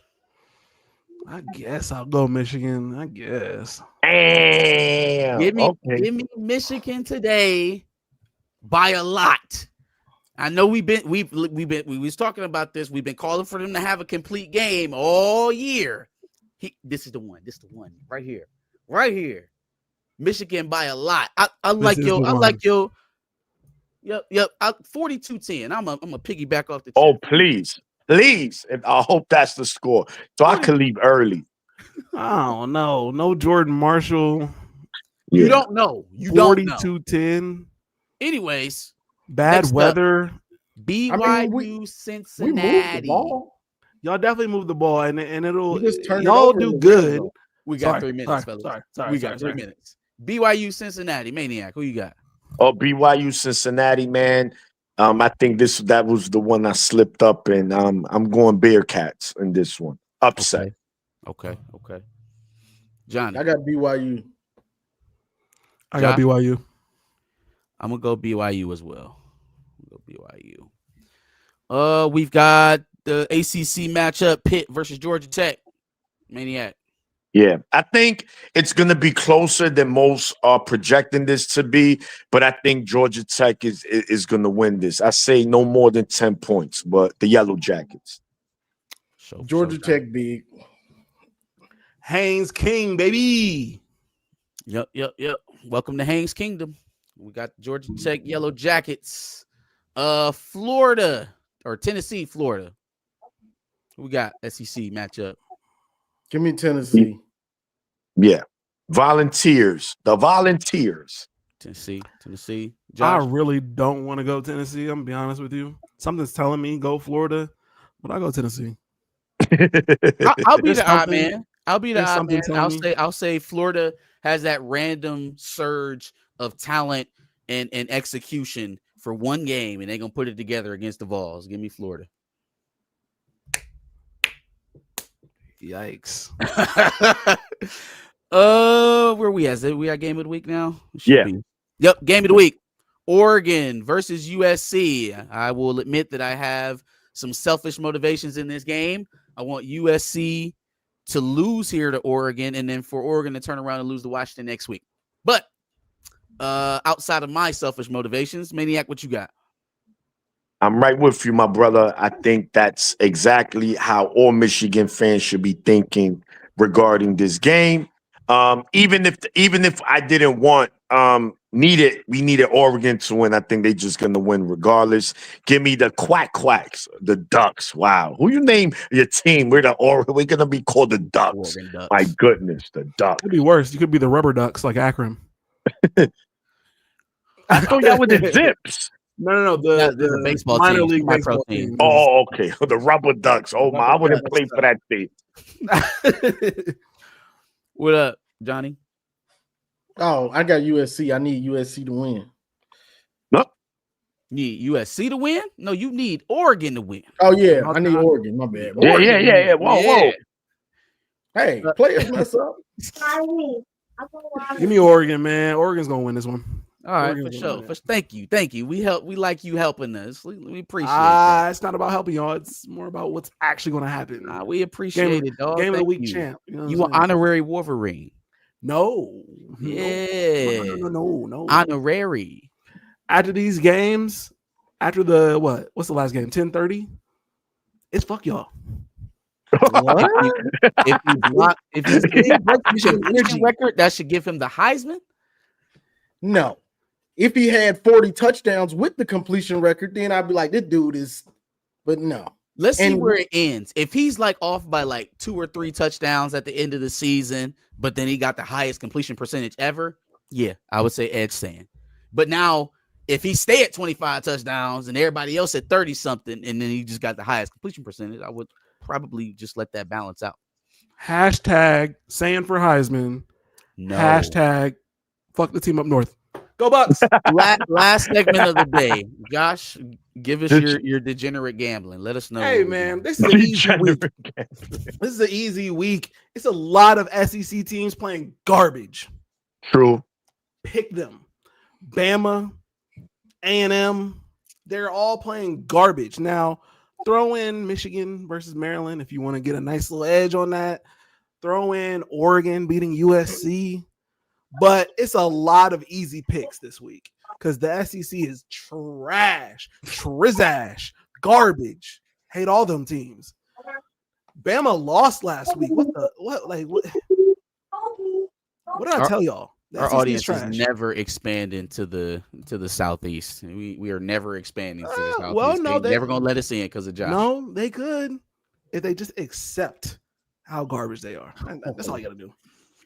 I guess I'll go Michigan. I guess. Damn. Give me Okay. Michigan today by a lot. I know we was talking about this. We've been calling for them to have a complete game all year. This is the one right here. Michigan by a lot. I like your. Yep. 42-10. I'm a piggyback off the. Oh, please. I hope that's the score. So I can leave early. I don't know. No Jordan Marshall. You don't know. 42-10. Anyways, bad weather. BYU Cincinnati. We moved the ball. Y'all definitely move the ball, and it'll just turn y'all do good. We got 3 minutes, fellas. We got 3 minutes. BYU Cincinnati. Maniac, who you got? Oh, BYU Cincinnati, man. I think that was the one I slipped up in. I'm going Bearcats in this one. Upset. Okay. Johnny. I got BYU. I got BYU. I'm gonna go BYU as well. We've got the ACC matchup: Pitt versus Georgia Tech. Maniac. Yeah, I think it's going to be closer than most are projecting this to be, but I think Georgia Tech is going to win this. I say no more than 10 points, but the Yellow Jackets. Georgia Tech big. Haynes King, baby. Yep. Welcome to Haynes Kingdom. We got Georgia Tech Yellow Jackets. Florida or Tennessee, Florida. We got SEC matchup. Give me Tennessee. Yeah. Volunteers. The Volunteers. Tennessee. Josh? I really don't want to go Tennessee. I'm going to be honest with you. Something's telling me go Florida, but I go Tennessee. I'll be the odd man. I'll say Florida has that random surge of talent and execution for one game, and they're going to put it together against the Vols. Give me Florida. Yikes. Where we at? We got game of the week now? Yeah. Yep, game of the week. Oregon versus USC. I will admit that I have some selfish motivations in this game. I want USC to lose here to Oregon, and then for Oregon to turn around and lose to Washington next week. But outside of my selfish motivations, Maniac, what you got? I'm right with you, my brother. I think that's exactly how all Michigan fans should be thinking regarding this game. Even if I didn't want we needed Oregon to win. I think they're just gonna win regardless. Give me the Quacks, the Ducks. Wow, who you name your team? We're gonna be called the Ducks. My goodness, the Ducks. Could be worse. You could be the Rubber Ducks, like Akron. I thought y'all were the Zips. No. The baseball minor team, league baseball team. Oh, okay. The Rubber Ducks. Oh my, I wouldn't play for that team. What up, Johnny? Oh, I got USC. I need USC to win. No. Need USC to win? No, you need Oregon to win. Oh yeah, I need Oregon. My bad. Yeah. Whoa. Hey, players mess up. Give me Oregon, man. Oregon's gonna win this one. All right, for sure. Thank you. We like you helping us. We appreciate that. It's not about helping y'all. It's more about what's actually going to happen. We appreciate it, dog. Game of the week champ. You an honorary Wolverine? No. Yeah. No. Honorary. After these games, after what's the last game? 10:30. It's fuck y'all. What? if he's a record, that should give him the Heisman. No. If he had 40 touchdowns with the completion record, then I'd be like, this dude is, but no. Let's see where it ends. If he's like off by like 2 or 3 touchdowns at the end of the season, but then he got the highest completion percentage ever, yeah, I would say edge stand. But now if he stay at 25 touchdowns and everybody else at 30 something, and then he just got the highest completion percentage, I would probably just let that balance out. Hashtag saying for Heisman. No. Hashtag fuck the team up north. Go Bucks. Last segment of the day. Josh, give us your degenerate gambling. Let us know. Hey man, this is an easy week. This is an easy week. It's a lot of SEC teams playing garbage. True. Pick them. Bama, A&M, they're all playing garbage. Now, throw in Michigan versus Maryland if you want to get a nice little edge on that. Throw in Oregon beating USC. But it's a lot of easy picks this week because the SEC is trash, trizash, garbage. Hate all them teams. Bama lost last week. What did I tell y'all? The Our SEC audience trash. is never expanding to the southeast. We are never expanding to the southeast. Well, no, they're never gonna let us in because of Josh. No, they could if they just accept how garbage they are. And that's all you got to do.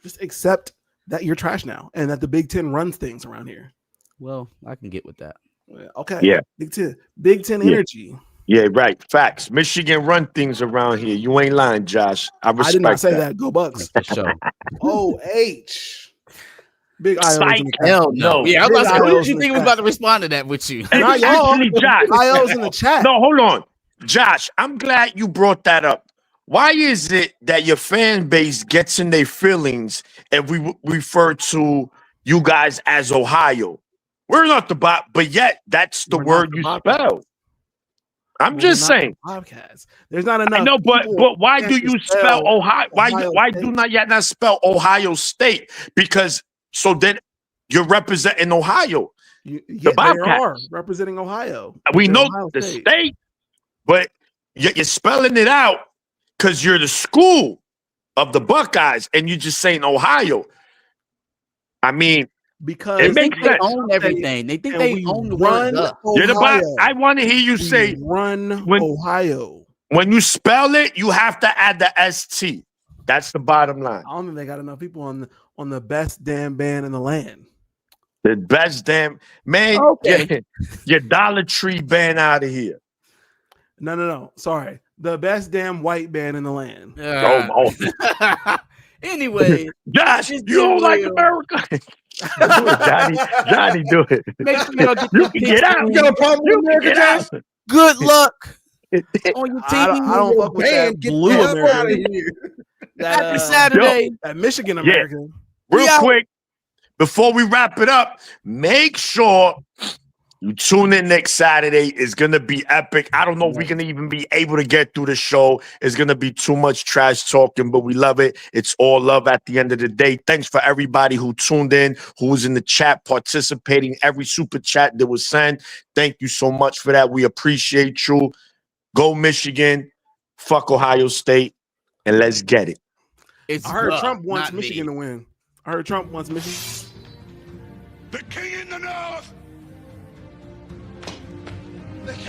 Just accept that you're trash now and that the Big Ten runs things around here. Well, I can get with that. Okay. Yeah. Big Ten energy. Yeah, right. Facts. Michigan run things around here. You ain't lying, Josh. I respect I did not say that. Go Bucks. For sure. OH. Big IOs in the chat. Hell no. Yeah, I was about to say, what did you think we was about to respond to that with you? Not y'all. Actually, Josh. IOs in the chat. No, hold on. Josh, I'm glad you brought that up. Why is it that your fan base gets in their feelings if we refer to you guys as Ohio? We're not the bot, but yet that's the word you spell. I'm just saying. Podcast. There's not enough. I know, but why do you spell Ohio? Why do not yet not spell Ohio State? Because so then you're representing Ohio. The Bobcats are representing Ohio. We know the state, but you're spelling it out because you're the school of the Buckeyes, and you're just saying Ohio. I mean, because it makes sense. They own everything. They think they own the word. I want to hear you say Ohio. When you spell it, you have to add the ST. That's the bottom line. I don't think they got enough people on the best damn band in the land. The best damn man. Okay. Your Dollar Tree band out of here. No. Sorry. The best damn white band in the land. Anyway, Josh, you don't like America. Do it, Johnny, do it. Make sure y'all get You can get out. You got a problem with America, Josh? Good luck on your team. I don't fuck with that blue American. Happy Saturday. That Michigan American. Real quick, before we wrap it up, make sure you tune in next Saturday. It's going to be epic. I don't know if we're going to even be able to get through the show. It's going to be too much trash talking, but we love it. It's all love at the end of the day. Thanks for everybody who tuned in, who was in the chat participating. Every super chat that was sent. Thank you so much for that. We appreciate you. Go Michigan. Fuck Ohio State. And let's get it. I heard Trump wants Michigan to win. I heard Trump wants Michigan. The king in the north. The king